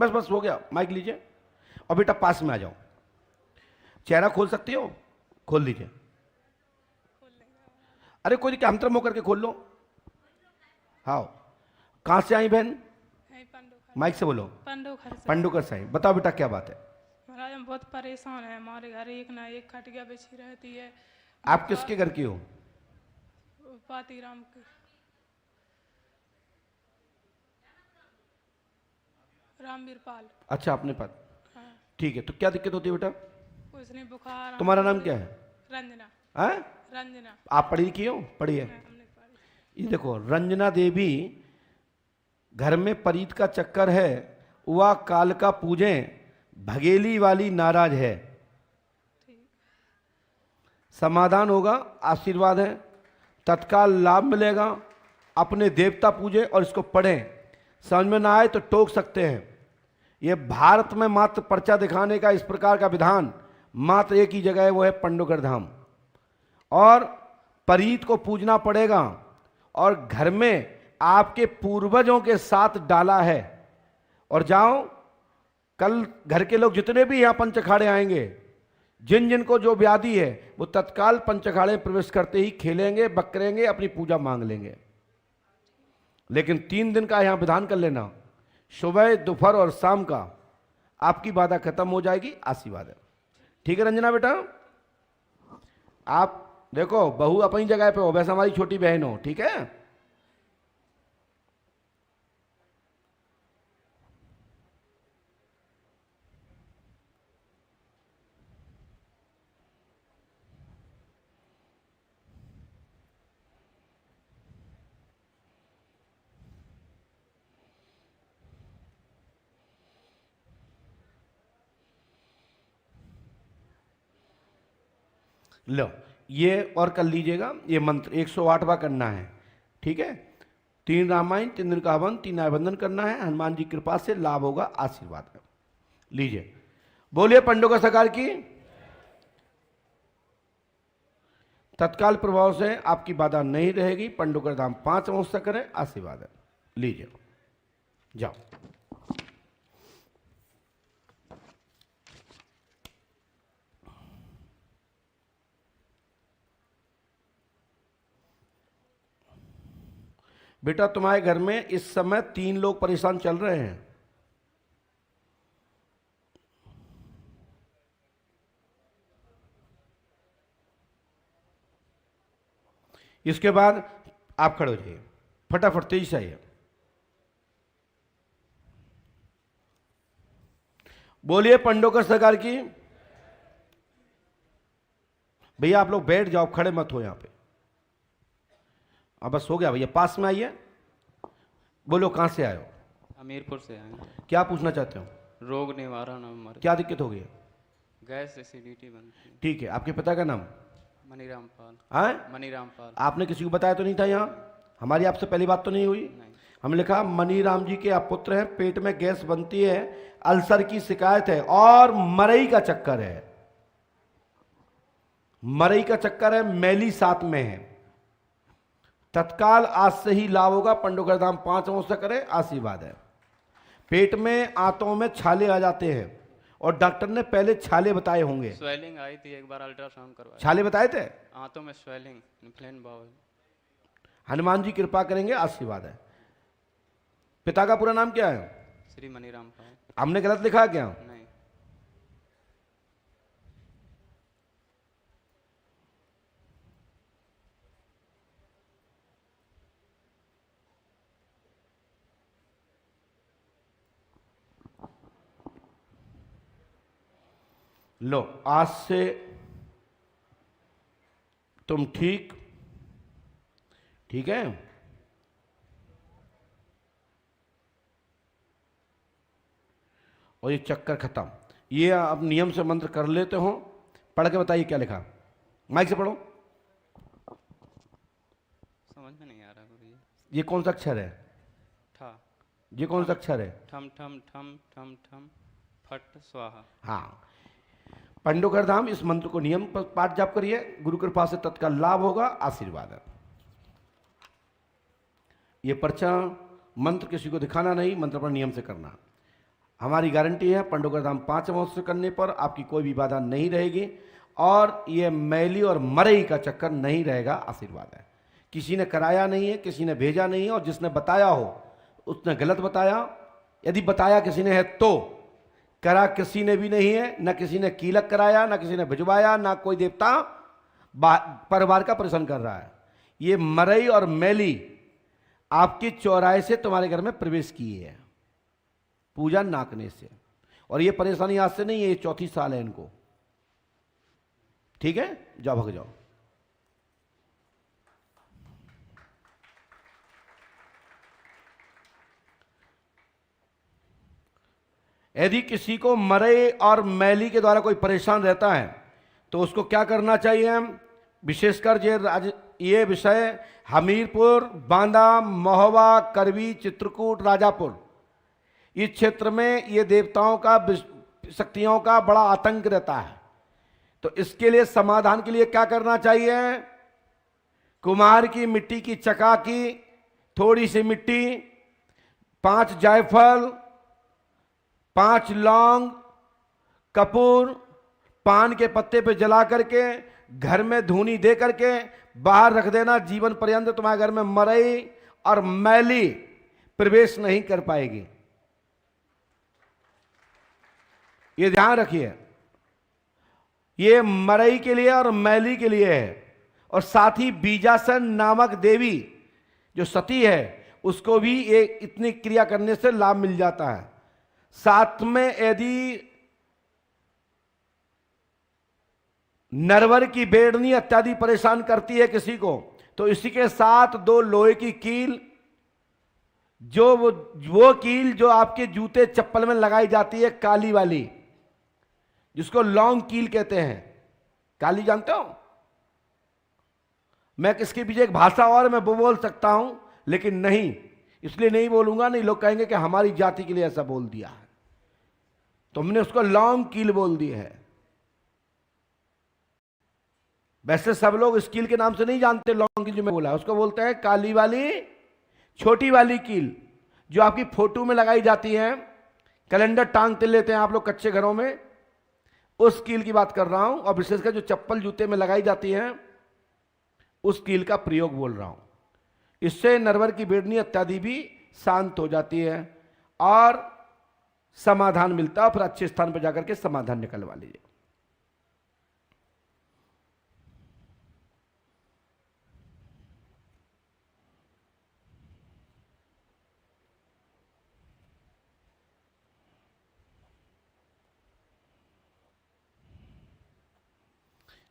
बस बस हो गया, माइक लीजिए और बेटा पास में आ जाओ। चेहरा खोल सकती हो? खोल लीजिए। अरे कोई नहीं, हम होकर के खोल लो। हाँ, कहाँ से आई बहन? माइक से बोलो। पंडुकर से आई। बताओ बेटा क्या बात है? महाराज हम बहुत परेशान हैं, हमारे घर एक ना एक खटिया बिछी रहती है। आप किसके घर की हो? पातीराम की, रामवीर पाल। अच्छा, अपने पास। हाँ। ठीक है, तो क्या दिक्कत होती है बेटा? कुछ नहीं, बुखार। तुम्हारा नाम क्या है? रंजना। हैं? रंजना। आप पढ़ी लिखी हो? पढ़ी है? हमने पढ़ी। ये देखो, रंजना देवी, घर में परीत का चक्कर है, वह काल का पूजे, भगेली वाली नाराज है। समाधान होगा, आशीर्वाद है, तत्काल लाभ मिलेगा। अपने देवता पूजे और इसको पढ़ें। समझ में ना आए तो टोक सकते हैं। यह भारत में मात्र पर्चा दिखाने का इस प्रकार का विधान मात्र एक ही जगह है, वो है पंडुकर धाम। और परीत को पूजना पड़ेगा। और घर में आपके पूर्वजों के साथ डाला है। और जाओ, कल घर के लोग जितने भी यहां पंचखाड़े आएंगे, जिन जिन को जो व्याधि है, वो तत्काल पंचखाड़े प्रवेश करते ही खेलेंगे, बकरेंगे, अपनी पूजा मांग लेंगे। लेकिन 3 दिन का यहां विधान कर लेना, सुबह, दोपहर और शाम का, आपकी बाधा खत्म हो जाएगी। आशीर्वाद है। ठीक है रंजना बेटा? आप देखो, बहू अपनी जगह पे हो, वैसे हमारी छोटी बहन हो। ठीक है? लो, ये और कर लीजिएगा। ये मंत्र 108वां करना है। ठीक है? 3 रामायण, 3 दिन का हवन, 3 आयबंधन करना है। हनुमान जी की कृपा से लाभ होगा, आशीर्वाद है। लीजिए, बोलिए पंडुका सरकार की। तत्काल प्रभाव से आपकी बाधा नहीं रहेगी। पंडुकर धाम 5 अंश तक करें, आशीर्वाद है। लीजिए, जाओ। बेटा, तुम्हारे घर में इस समय 3 लोग परेशान चल रहे हैं। इसके बाद आप खड़े हो जाइए, फटाफट तेजी से आइए। बोलिए पंडुकर सरकार की। भैया आप लोग बैठ जाओ, खड़े मत हो यहां पे। अब बस हो गया भैया, पास में आइए। बोलो कहां से आए हो? हमीरपुर से आए। क्या पूछना चाहते हो? रोग निवारण हमारे। क्या दिक्कत हो गई है? गैस एसिडिटी बनती है। ठीक है, आपके पिता का नाम? मनीराम पाल। हाँ, मनीराम पाल। आपने किसी को बताया तो नहीं था यहाँ? हमारी आपसे पहली बात तो नहीं हुई? नहीं। हमने लिखा मनीराम जी के आप पुत्र हैं, पेट में गैस बनती है, अल्सर की शिकायत है और मरई का चक्कर है। मरई का चक्कर है, मैली साथ में है। तत्काल आज से ही लाभ होगा। पंडुकर धाम 5 अंश से करें, आशीर्वाद है। पेट में, आंतों में छाले आ जाते हैं और डॉक्टर ने पहले छाले बताए होंगे। स्वेलिंग आई थी, एक बार अल्ट्रासाउंड करवाया। छाले बताए थे? आंतों में स्वेलिंग, इन्फ्लेन बाउल। हनुमान जी कृपा करेंगे, आशीर्वाद है। पिता का पूरा नाम क्या है? श्री मनीराम पाल। हमने गलत लिखा क्या? नहीं। लो, आज से तुम ठीक है? और ये चक्कर खत्म। ये आप नियम से मंत्र कर लेते हो। पढ़ के बताइए क्या लिखा। माइक से पढ़ो। समझ में नहीं आ रहा गुरु जी। ये कौन सा अक्षर है? ठा। ये कौन सा अक्षर है? ठम ठम ठम ठम ठम फट स्वाहा। हाँ, पंडुकर धाम इस मंत्र को नियम पर पाठ जाप करिए, गुरु कृपा से तत्काल लाभ होगा, आशीर्वाद है। ये पर्चा मंत्र किसी को दिखाना नहीं, मंत्र पर नियम से करना। हमारी गारंटी है पंडोकर धाम 5 अमावस्या करने पर आपकी कोई भी बाधा नहीं रहेगी और ये मैली और मरई का चक्कर नहीं रहेगा, आशीर्वाद है। किसी ने कराया नहीं है, किसी ने भेजा नहीं है, और जिसने बताया हो उसने गलत बताया। यदि बताया किसी ने है तो करा किसी ने भी नहीं है, न किसी ने कीलक कराया, न किसी ने भिजवाया, ना कोई देवता परिवार का परेशान कर रहा है। ये मरई और मैली आपकी चौराहे से तुम्हारे घर में प्रवेश किए है पूजा नाकने से, और ये परेशानी आज से नहीं है, ये 4थी साल है इनको। ठीक है, जाओ भाग जाओ। यदि किसी को मरई और मैली के द्वारा कोई परेशान रहता है तो उसको क्या करना चाहिए? विशेषकर ये विषय हमीरपुर, बांदा, महोबा, करवी, चित्रकूट, राजापुर, इस क्षेत्र में ये देवताओं का, शक्तियों का बड़ा आतंक रहता है। तो इसके लिए समाधान के लिए क्या करना चाहिए? कुम्हार की मिट्टी की चका की थोड़ी सी मिट्टी, 5 जायफल, 5 लौंग, कपूर, पान के पत्ते पे जला करके घर में धूनी दे करके बाहर रख देना। जीवन पर्यंत तुम्हारे घर में मरई और मैली प्रवेश नहीं कर पाएगी, ये ध्यान रखिए। ये मरई के लिए और मैली के लिए है। और साथ ही बीजासन नामक देवी जो सती है उसको भी ये इतनी क्रिया करने से लाभ मिल जाता है। साथ में यदि नरवर की बेड़नी इत्यादि परेशान करती है किसी को, तो इसी के साथ 2 लोहे की कील, जो वो कील जो आपके जूते चप्पल में लगाई जाती है, काली वाली, जिसको लॉन्ग कील कहते हैं। काली जानते हो? मैं किसके पीछे एक भाषा और मैं वो बोल सकता हूं, लेकिन नहीं, इसलिए नहीं बोलूंगा, नहीं लोग कहेंगे कि हमारी जाति के लिए ऐसा बोल दिया है, तो हमने उसको लॉन्ग कील बोल दी है। वैसे सब लोग इस कील के नाम से नहीं जानते। लॉन्ग कील जो मैं बोला उसको बोलते हैं काली वाली, छोटी वाली कील, जो आपकी फोटो में लगाई जाती है, कैलेंडर टांगते लेते हैं आप लोग कच्चे घरों में, उस कील की बात कर रहा हूं। और विशेषकर जो चप्पल जूते में लगाई जाती है उस कील का प्रयोग बोल रहा हूं। इससे नरवर की बेड़नी इत्यादि भी शांत हो जाती है और समाधान मिलता है। फिर अच्छे स्थान पर जाकर के समाधान निकलवा लीजिए।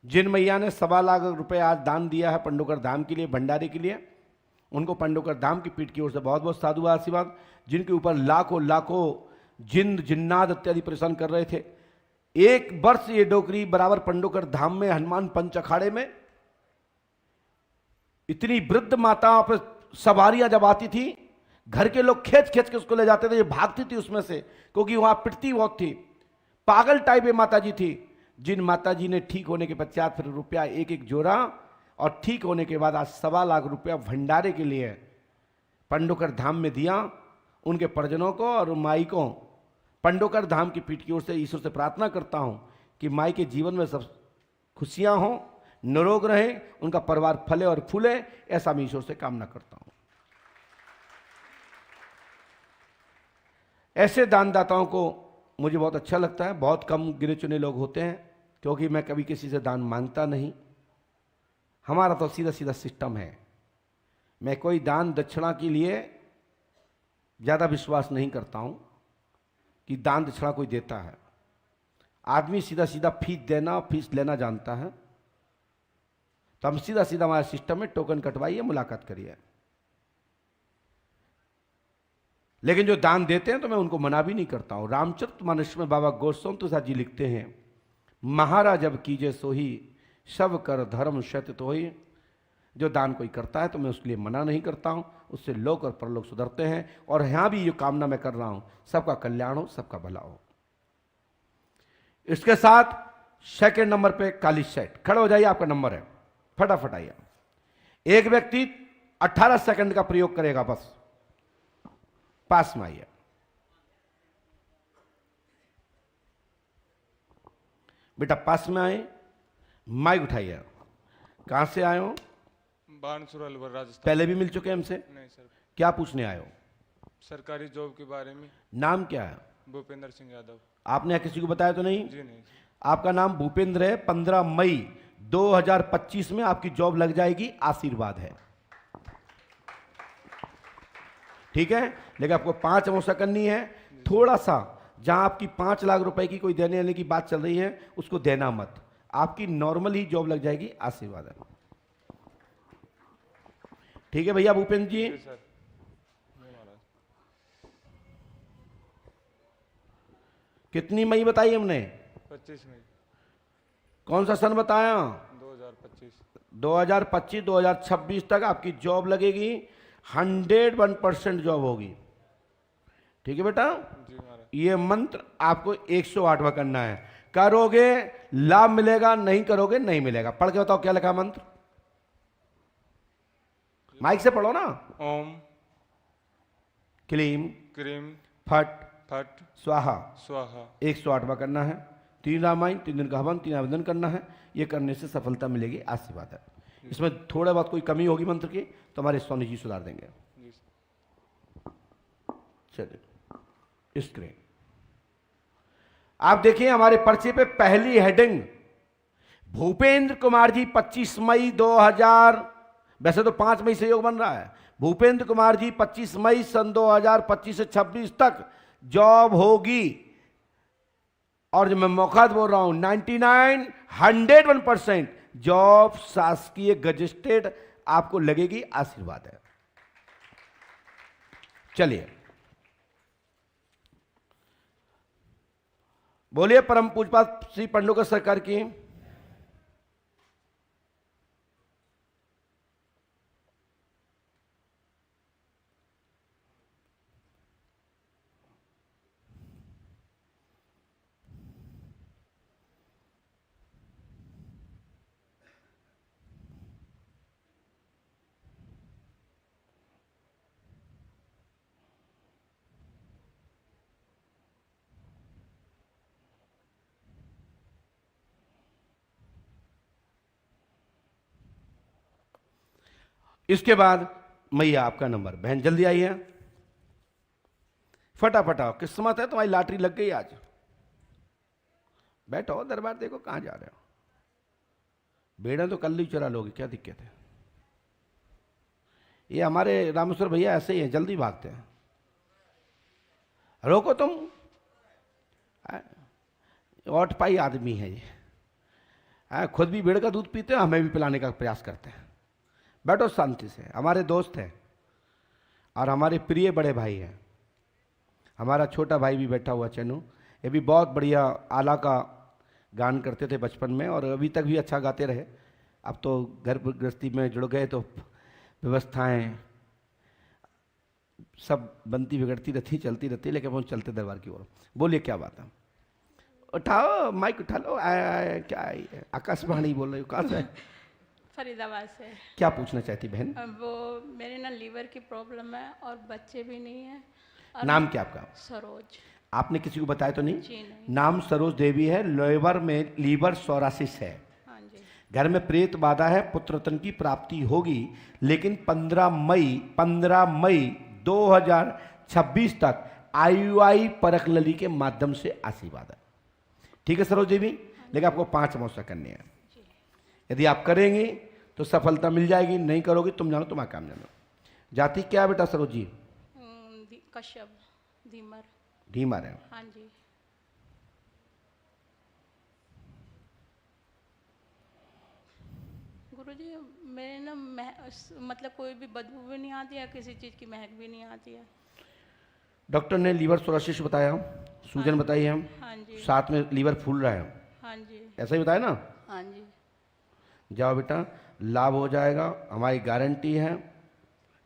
जिन मैया ने 1.25 लाख रुपए आज दान दिया है पंडोकर धाम के लिए, भंडारे के लिए, उनको पंडोकर धाम की पीठ की ओर से बहुत बहुत साधु आशीर्वाद। जिनके ऊपर लाखों लाखों जिन जिन्नाद इत्यादि परेशान कर रहे थे, 1 वर्ष ये डोकरी बराबर पंडोकर धाम में हनुमान पंच अखाड़े में इतनी वृद्ध माता पर सवारियां जब आती थी, घर के लोग खींच खींच के उसको ले जाते थे, ये भागती थी उसमें से, क्योंकि वहां पिटती बहुत थी, पागल टाइप ये माता जी थी। जिन माता जी ने ठीक होने के पश्चात फिर रुपया एक एक जोड़ा, और ठीक होने के बाद आज 1.25 लाख रुपया भंडारे के लिए पंडोकर धाम में दिया। उनके परिजनों को और माई को पंडोकर धाम की पीठ की ओर से ईश्वर से प्रार्थना करता हूं कि माई के जीवन में सब खुशियां हों, निरोग रहे, उनका परिवार फले और फूले, ऐसा मैं ईश्वर से कामना करता हूं। ऐसे दानदाताओं को मुझे बहुत अच्छा लगता है। बहुत कम गिने चुने लोग होते हैं, क्योंकि मैं कभी किसी से दान मांगता नहीं। हमारा तो सीधा सीधा सिस्टम है। मैं कोई दान दक्षिणा के लिए ज़्यादा विश्वास नहीं करता हूं कि दान दक्षिणा कोई देता है। आदमी सीधा सीधा फीस देना और फीस लेना जानता है। तो हम सीधा सीधा हमारे सिस्टम में टोकन कटवाइए, मुलाकात करिए। लेकिन जो दान देते हैं तो मैं उनको मना भी नहीं करता हूं। रामचरितमानस में बाबा गोस्वामी तुलसी जी लिखते हैं, महाराज जब कीजे सोही सब कर धर्म शत तो ही। जो दान कोई करता है तो मैं उसके लिए मना नहीं करता हूं, उससे लोक और परलोक सुधरते हैं। और यहां भी ये कामना मैं कर रहा हूं, सबका कल्याण हो, सबका भला हो। इसके साथ सेकंड नंबर पे काली सेट, खड़े हो जाइए, आपका नंबर है, फटाफट आइए। एक व्यक्ति 18 सेकंड का प्रयोग करेगा, बस पास में आइए। बेटा पास में आए, माइक उठाइए। कहाँ से आए हो? बानसूर अलवर राजस्थान। पहले भी मिल चुके हैं हमसे? नहीं सर, क्या पूछने आए हो? सरकारी जॉब के बारे में। नाम क्या है? भूपेंद्र सिंह यादव। आपने किसी को बताया तो नहीं? जी नहीं। आपका नाम भूपेंद्र है। 15 मई 2025 में आपकी जॉब लग जाएगी, आशीर्वाद है, ठीक है। लेकिन आपको 5 अमावस्या करनी है। थोड़ा सा जहां आपकी 5 लाख रुपए की कोई देने लेने की बात चल रही है उसको देना मत, आपकी नॉर्मल ही जॉब लग जाएगी, आशीर्वाद है, ठीक है भैया भूपेंद्र जी। जी सर। जी महाराज। कितनी मई बताई हमने? 25 मई कौन सा सन बताया? 2025। 2025 2026 तक आपकी जॉब लगेगी, 101% जॉब होगी, ठीक है बेटा। जी महाराज। ये मंत्र आपको 108वां करना है, करोगे लाभ मिलेगा, नहीं करोगे नहीं मिलेगा। पढ़ के बताओ क्या लिखा मंत्र, माइक से पढ़ो ना। ओम क्लीम क्रीम फट फट स्वाहा, स्वाहा। 108वां करना है। 3 रामायण, 3 दिन का हवन, 3 आवेदन करना है। ये करने से सफलता मिलेगी, आशीर्वाद है। इसमें थोड़ा बहुत कोई कमी होगी मंत्र की तो हमारे स्वामी जी सुधार देंगे। जी चलिए स्क्रीन आप देखिए, हमारे पर्चे पे पहली हेडिंग भूपेंद्र कुमार जी 25 मई 2000, वैसे तो 5 मई से योग बन रहा है। भूपेंद्र कुमार जी 25 मई सन 2025 से 26 तक जॉब होगी। और जो मैं मौका बोल रहा हूं 99 101% जॉब शासकीय गजेस्टेड आपको लगेगी, आशीर्वाद है। चलिए बोलिए परम पूजपात श्री पंडोकर सरकार की। इसके बाद मैया आपका नंबर, बहन जल्दी आइए, फटाफट आओ, किस्मत है तुम्हारी लॉटरी लग गई आज। बैठो दरबार, देखो कहां जा रहे हो। बेड़ा तो कल ही चुरा लोगे, क्या दिक्कत है। ये हमारे रामेश्वर भैया ऐसे ही हैं, जल्दी भागते हैं। रोको तुम, ओट पाई आदमी है ये, खुद भी भेड़ का दूध पीते हैं, हमें भी पिलाने का प्रयास करते हैं। बैठो शांति से, हमारे दोस्त हैं और हमारे प्रिय बड़े भाई हैं। हमारा छोटा भाई भी बैठा हुआ चैनू, ये भी बहुत बढ़िया आला का गान करते थे बचपन में और अभी तक भी अच्छा गाते रहे। अब तो घर गृहस्थी में जुड़ गए तो व्यवस्थाएं सब बनती बिगड़ती रहती, चलती रहती, लेकिन वो चलते दरबार की ओर। बोलिए क्या बात है, उठाओ माइक उठा लो। क्या है, आकाशवाणी बोल रही हो, कहाँ से? फरीदाबाद से। क्या पूछना चाहती बहन? वो मेरे ना लीवर की प्रॉब्लम है और बच्चे भी नहीं है। और नाम क्या आपका? सरोज। आपने किसी को बताया तो नहीं? जी नहीं। नाम सरोज देवी है, लीवर में लीवर सोरासिस है। हाँ जी। घर में प्रेत बाधा है, पुत्र रत्न की प्राप्ति होगी, लेकिन 15 मई 2026 तक IUI परख लली के माध्यम से आशीर्वाद है, ठीक है सरोज देवी। लेकिन आपको 5 अमावस्या करनी है। यदि आप करेंगे तो सफलता मिल जाएगी, नहीं करोगे तुम जानो तुम्हारा काम जानो। जाति क्या है बेटा सरोज जी? कश्यप, धीमर। धीमर है। हाँ जी। गुरुजी मेरे ना मतलब कोई भी बदबू भी नहीं आती है, किसी चीज़ की महक भी नहीं आती है। डॉक्टर ने लीवर सोरासिस बताया, सूजन बताई है, हाँ जी। साथ में लीवर फूल रहा है, हाँ जी। ऐसा ही बताया ना? हाँ जी। जाओ बेटा, लाभ हो जाएगा, हमारी गारंटी है,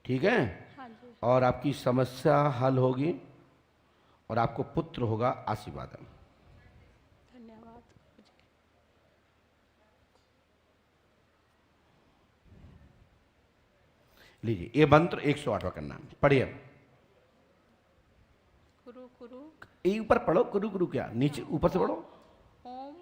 ठीक है। हाँ जी। और आपकी समस्या हल होगी और आपको पुत्र होगा, आशीर्वाद है। धन्यवाद। लीजिए ये मंत्र 108वां करना है, पढ़िए। कुरु कुरु ऊपर पढ़ो, कुरु कुरु क्या, नीचे ऊपर से पढ़ो। ओम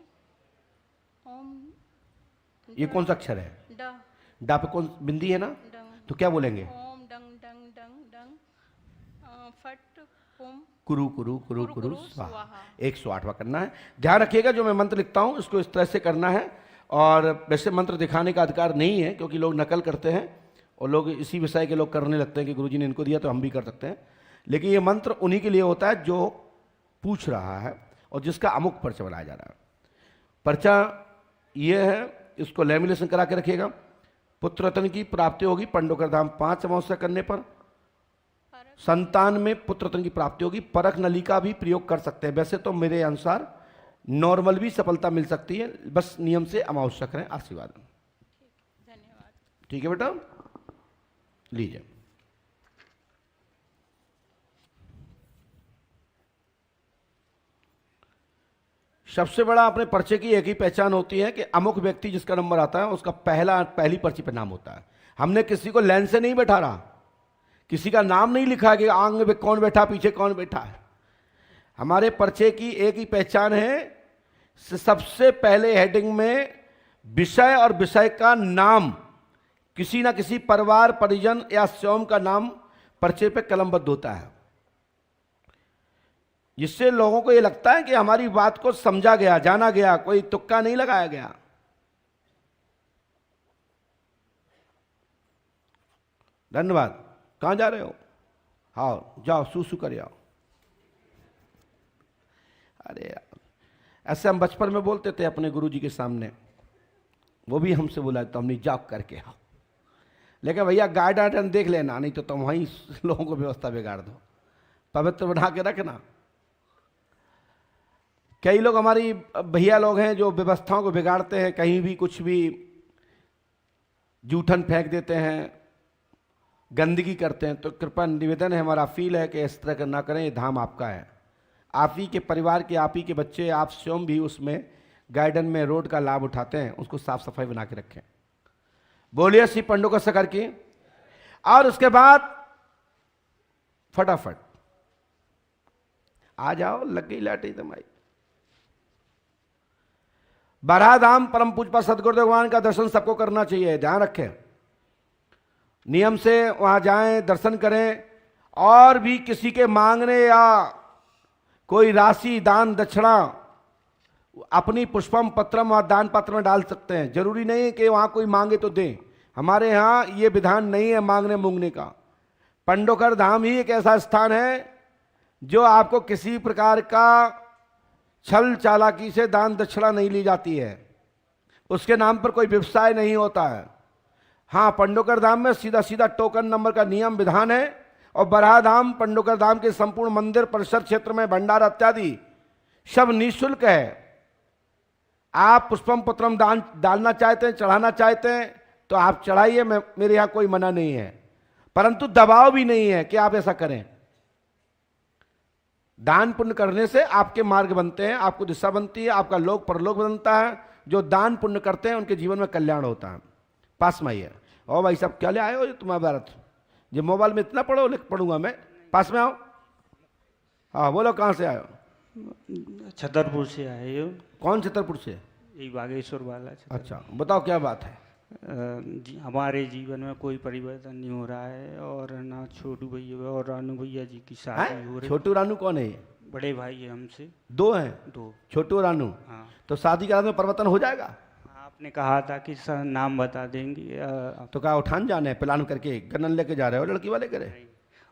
ये कौन सा अक्षर है? ड डा पे कौन बिंदी है ना? डंग तो क्या बोलेंगे? ओम डंग डंग डंग डंग फट पुम कुरु कुरु कुरु कुरु कुरु कुरु स्वाहा। स्वाहा। 108वां करना है। ध्यान रखिएगा, जो मैं मंत्र लिखता हूं इसको इस तरह से करना है। और वैसे मंत्र दिखाने का अधिकार नहीं है, क्योंकि लोग नकल करते हैं और लोग इसी विषय के लोग करने लगते हैं कि गुरुजी ने इनको दिया तो हम भी कर सकते हैं। लेकिन ये मंत्र उन्हीं के लिए होता है जो पूछ रहा है और जिसका अमुक पर्चा बनाया जा रहा है। पर्चा ये है, इसको लेमिनेशन करा के रखिएगा। पुत्र रत्न की प्राप्ति होगी पंडोकर धाम 5 अमावस्या करने पर। परक संतान में पुत्र रत्न की प्राप्ति होगी। परख नली का भी प्रयोग कर सकते हैं। वैसे तो मेरे अनुसार नॉर्मल भी सफलता मिल सकती है, बस नियम से अमावस्या करें। आशीर्वाद। धन्यवाद। ठीक है बेटा, लीजिए। सबसे बड़ा अपने पर्चे की एक ही पहचान होती है कि अमुक व्यक्ति जिसका नंबर आता है उसका पहली पर्ची पे नाम होता है। हमने किसी को लाइन से नहीं बैठा रहा, किसी का नाम नहीं लिखा कि आगे में कौन बैठा पीछे कौन बैठा है। हमारे पर्चे की एक ही पहचान है, सबसे पहले हेडिंग में विषय और विषय का नाम, किसी ना किसी परिवार परिजन या स्वयं का नाम पर्चे पे कलमबद्ध होता है, जिससे लोगों को यह लगता है कि हमारी बात को समझा गया, जाना गया, कोई तुक्का नहीं लगाया गया। धन्यवाद। कहां जा रहे हो? हाँ जाओ, सूसू कर आओ। अरे यार, ऐसे हम बचपन में बोलते थे अपने गुरुजी के सामने, वो भी हमसे बोला तो हमने जाग करके आओ। लेकिन भैया गार्डन देख लेना, नहीं तो तुम वहीं लोगों को व्यवस्था बिगाड़ दो। पवित्र बना के रखना। कई लोग हमारी भैया लोग हैं जो व्यवस्थाओं को बिगाड़ते हैं, कहीं भी कुछ भी जूठन फेंक देते हैं, गंदगी करते हैं। तो कृपया निवेदन है, हमारा अपील है कि इस तरह का ना करें। ये धाम आपका है, आप ही के परिवार के, आप ही के बच्चे, आप स्वयं भी उसमें गार्डन में रोड का लाभ उठाते हैं, उसको साफ सफाई बना के रखें। बोलिए श्री पंडोकर सकर की। और उसके बाद फटाफट आ जाओ, लग गई लाठी तुम्हारी। बाराधाम परम पूज्य सदगुरुदेव भगवान का दर्शन सबको करना चाहिए, ध्यान रखें। नियम से वहां जाएं, दर्शन करें। और भी किसी के मांगने या कोई राशि दान दक्षिणा अपनी पुष्पम पत्रम और दान पत्र में डाल सकते हैं। जरूरी नहीं है कि वहां कोई मांगे तो दें, हमारे यहाँ ये विधान नहीं है मांगने मूंगने का। पंडोकर धाम ही एक ऐसा स्थान है जो आपको किसी प्रकार का छल चालाकी से दान दक्षिणा नहीं ली जाती है, उसके नाम पर कोई व्यवसाय नहीं होता है। हाँ, पंडोकर धाम में सीधा सीधा टोकन नंबर का नियम विधान है। और बराधाम पंडोकर धाम के संपूर्ण मंदिर परिसर क्षेत्र में भंडारा इत्यादि सब निःशुल्क है। आप पुष्पम पत्रम दान डालना चाहते हैं, चढ़ाना चाहते हैं तो आप चढ़ाइए, मेरे यहाँ कोई मना नहीं है, परंतु दबाव भी नहीं है कि आप ऐसा करें। दान पुण्य करने से आपके मार्ग बनते हैं, आपको दिशा बनती है, आपका लोक परलोक बनता है। जो दान पुण्य करते हैं उनके जीवन में कल्याण होता है। पास में आइए। ओ भाई साहब क्या ले आए हो ये तुम्हारा भारत? जो मोबाइल में इतना पढ़ो, लिख पढ़ूंगा मैं। पास में आओ। हाँ बोलो, कहाँ से आयो? छतरपुर से आए हो। कौन छतरपुर से? यही बागेश्वर वाला छतरपुर। अच्छा, बताओ क्या बात है? हमारे जीवन में कोई परिवर्तन नहीं हो रहा है, और ना छोटू भैया और रानू भैया जी की शादी हो रही। छोटू रानू कौन है? बड़े भाई है हमसे। 2 हैं? 2। छोटू रानू। हाँ। तो शादी के बाद में परिवर्तन हो जाएगा? आपने कहा था कि सर नाम बता देंगे। तो क्या उठान जाने है प्लान करके? गन्नन लेके जा रहे हो लड़की वाले करे?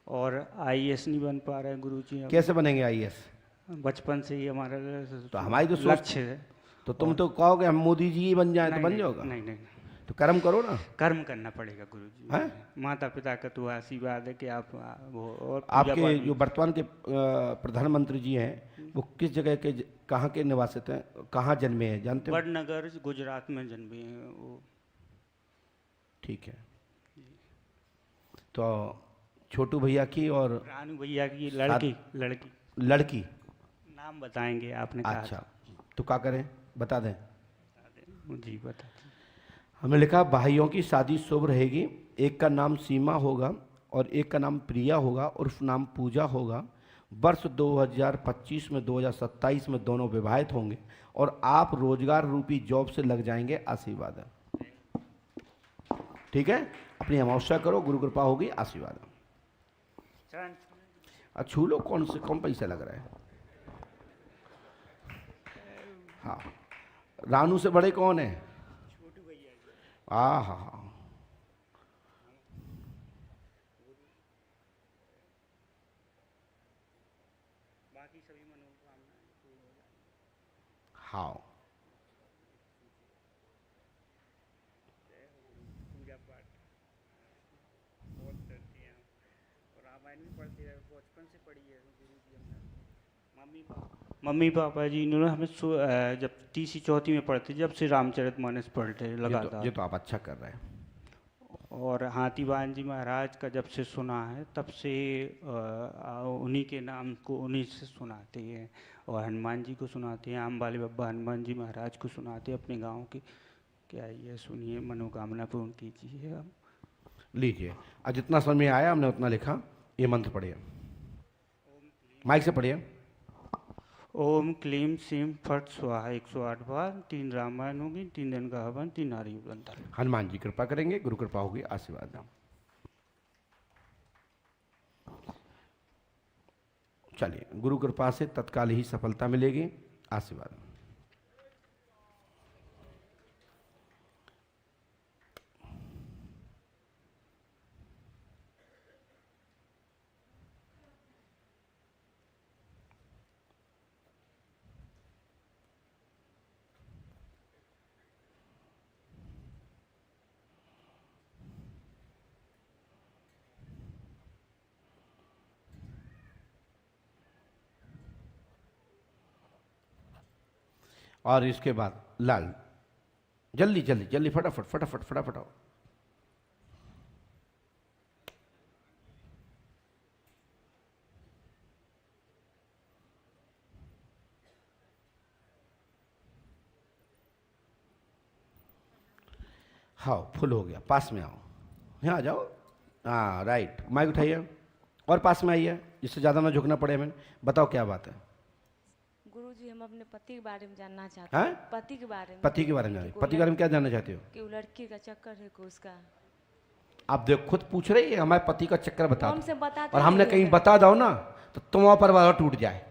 और IAS नहीं बन पा रहे गुरुजी। कैसे बनेंगे IAS? बचपन से ही हमारा तो हमारी तो लक्ष्य है। तो तुम तो कहोगे हम मोदी जी ही बन जाए तो बन जाओगा? नहीं नहीं, तो कर्म करो ना। कर्म करना पड़ेगा गुरुजी। हैं? माता पिता का तो आशीर्वाद है कि आप वो और आपके जो वर्तमान के प्रधानमंत्री जी हैं वो किस जगह के, कहाँ के निवासित हैं, कहाँ जन्मे हैं जानते हो? वडनगर गुजरात में जन्मे हैं वो। ठीक है। तो छोटू भैया की और रानू भैया की लड़की लड़की नाम बताएंगे आपने कहा। अच्छा, तो क्या करें, बता दें? जी बता। हमने लिखा भाइयों की शादी शुभ रहेगी। एक का नाम सीमा होगा और एक का नाम प्रिया होगा, उर्फ नाम पूजा होगा। वर्ष 2025 में 2027 में दोनों विवाहित होंगे और आप रोजगार रूपी जॉब से लग जाएंगे। आशीर्वाद है। ठीक है, अपनी अमावस्या करो, गुरु कृपा होगी, आशीर्वाद। छू लो, कौन पैसा लग रहा है। हाँ, रानू से बड़े कौन है? हाँ हाँ, बाकी सभी मनोकामनाएं पूर्ण हो जाएंगी। हाँ, पूजा पाठ बहुत करते हैं हम, और रामायण भी पढ़ते रहे, बचपन से पढ़ी है गुरु जी हमने। मम्मी पापा जी इन्होंने हमें जब तीसरी चौथी में पढ़ते, जब से रामचरितमानस पढ़ते लगातार। ये तो आप अच्छा कर रहे हैं। और हाथीवान जी महाराज का जब से सुना है तब से उन्हीं के नाम को उन्हीं से सुनाते हैं, और हनुमान जी को सुनाते हैं, आम वाले बाबा हनुमान जी महाराज को सुनाते हैं अपने गांव के। क्या ये सुनिए, मनोकामना पूर्ण कीजिए। हम लीजिए, आज जितना समझ में आया हमने उतना लिखा। ये मंत्र पढ़िए, माइक से पढ़िए। ओम क्लीम सीम फट स्वाहा 108 बार, 3 रामायण होगी, 3 दिन का हवन, 3 नारी बनता है। हनुमान जी कृपा करेंगे, गुरु कृपा होगी, आशीर्वाद। चलिए, गुरु कृपा से तत्काल ही सफलता मिलेगी, आशीर्वाद। और इसके बाद लाल, जल्दी जल्दी जल्दी, फटाफट फटाफट फटाफट आओ। हाँ, फुल हो गया, पास में आओ, यहाँ आ जाओ। हाँ राइट, माइक उठाइए और पास में आइए, जिससे ज़्यादा ना झुकना पड़े हमें। बताओ क्या बात है। गुरुजी, हम अपने पति के बारे में जानना चाहते हैं। पति के बारे में। पति के बारे में जानिए। पति के बारे में क्या जानना चाहते हो? कि वो लड़की का चक्कर है को उसका। आप देख, खुद पूछ रही है हमारे पति का चक्कर बता दो। हमसे बताते और हमने कहीं बता दो ना तो तुम्हारा परिवार टूट जाए।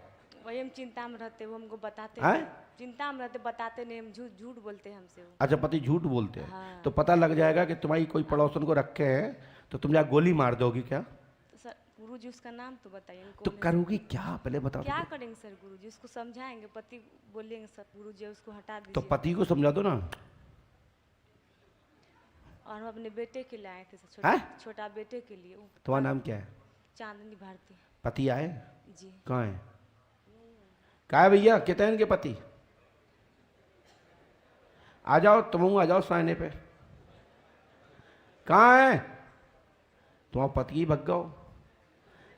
वही हम चिंता में रहते, वो हमको बताते हैं? नहीं। चिंता में रहते, बताते नहीं, हम झूठ झूठ बोलते हैं हमसे वो। अच्छा, पति झूठ बोलते हैं। हाँ। तो पता लग जाएगा कि तुम्हारी कोई पड़ोसन को रखे हैं तो तुम जा गोली मार दोगी क्या? तो सर गुरुजी उसका नाम तो बताइए इनको। तो करोगी क्या, पहले बताओ। क्या करेंगे सर गुरुजी? उसको समझाएंगे, पति बोलेंगे सर गुरुजी उसको हटा तो दीजिए। पति को समझा दो ना। और हम अपने बेटे के लिए आए थे सर, हैं? छोटा बेटे के लिए। तुम्हारा नाम क्या है? चांदनी भारती पति आए? जी। कहाँ है? कहाँ है भैया? कितने हैं इनके पति? आ जाओ, तुम आ जाओ साइने पे। कहाँ है तुम्हारा पति? ही भग गओ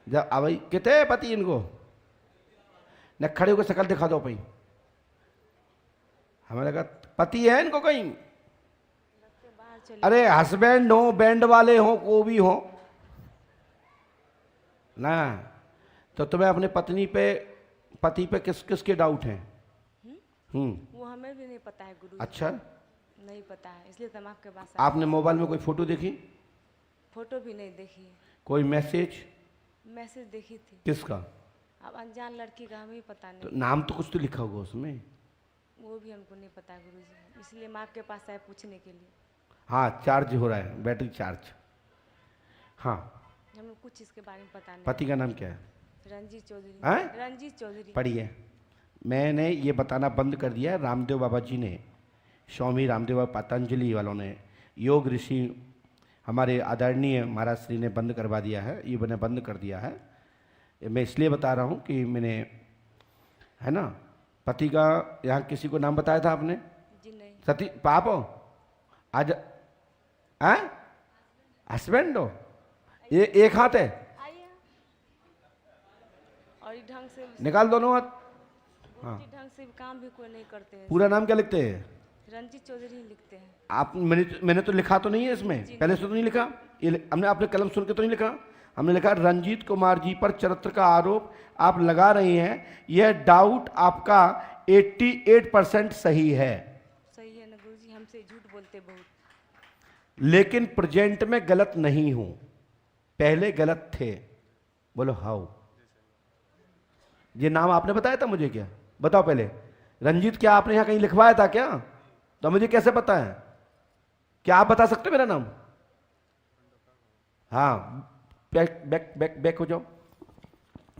जब भाई। कितने पति इनको? न खड़े होकर शकल दिखा दो भाई। हमें लगा पति है इनको कहीं। अरे हस्बैंड हो, बैंड वाले हो, को भी हो ना। तो तुम्हें अपने पति पे किस किस के डाउट हैं? वो हमें भी नहीं पता है गुरुजी। अच्छा, नहीं पता है, इसलिए तो हम आपके पास आए। आपने मोबाइल में कोई फोटो देखी? फोटो भी नहीं देखी। कोई मैसेज? मैसेज देखी थी। किसका? अब अनजान लड़की का हमें पता तो नहीं। नाम तो कुछ तो लिखा होगा उसमें। वो भी हमको नहीं पता गुरुजी, इसलिए हम आपके पास आए पूछने के लिए। हाँ, चार्ज हो रहा है, बैटरी चार्ज। हाँ, हमें कुछ इसके बारे में पता नहीं। पति का नाम क्या है? रंजीत चौधरी। हैं? रंजीत चौधरी। पढ़िए। मैंने ये बताना बंद कर दिया है, रामदेव बाबा जी ने, स्वामी रामदेव बाबा पतंजलि वालों ने, योग ऋषि हमारे आदरणीय महाराज श्री ने बंद करवा दिया है। ये मैंने बंद कर दिया है। मैं इसलिए बता रहा हूँ कि मैंने, है ना, पति का यहाँ किसी को नाम बताया था आपने? जी नहीं। सती पाप हो आज? हस्बैंड हो? ये एक हाथ है, आइए। और ये ढंग से निकाल दोनों हाथ। हाँ, ढंग से काम भी कोई नहीं करते हैं। पूरा नाम क्या लिखते हैं? रंजीत चौधरी ही लिखते हैं। आप मैंने तो लिखा तो नहीं है इसमें, पहले से तो नहीं लिखा ये। हमने आपने कलम सुन के तो नहीं लिखा। हमने लिखा रंजीत कुमार जी पर चरित्र का आरोप आप लगा रही हैं, यह डाउट आपका 88% सही है। सही है ना गुरुजी, हमसे झूठ बोलते बहुत। लेकिन प्रेजेंट में गलत नहीं हूं, पहले गलत थे। बोलो हाउ। ये नाम आपने बताया था मुझे क्या? बताओ पहले। रंजीत क्या आपने यहां कहीं लिखवाया था क्या? तो मुझे कैसे पता है? क्या आप बता सकते हो मेरा नाम? हाँ, बैक बैक बैक बैक हो जाओ,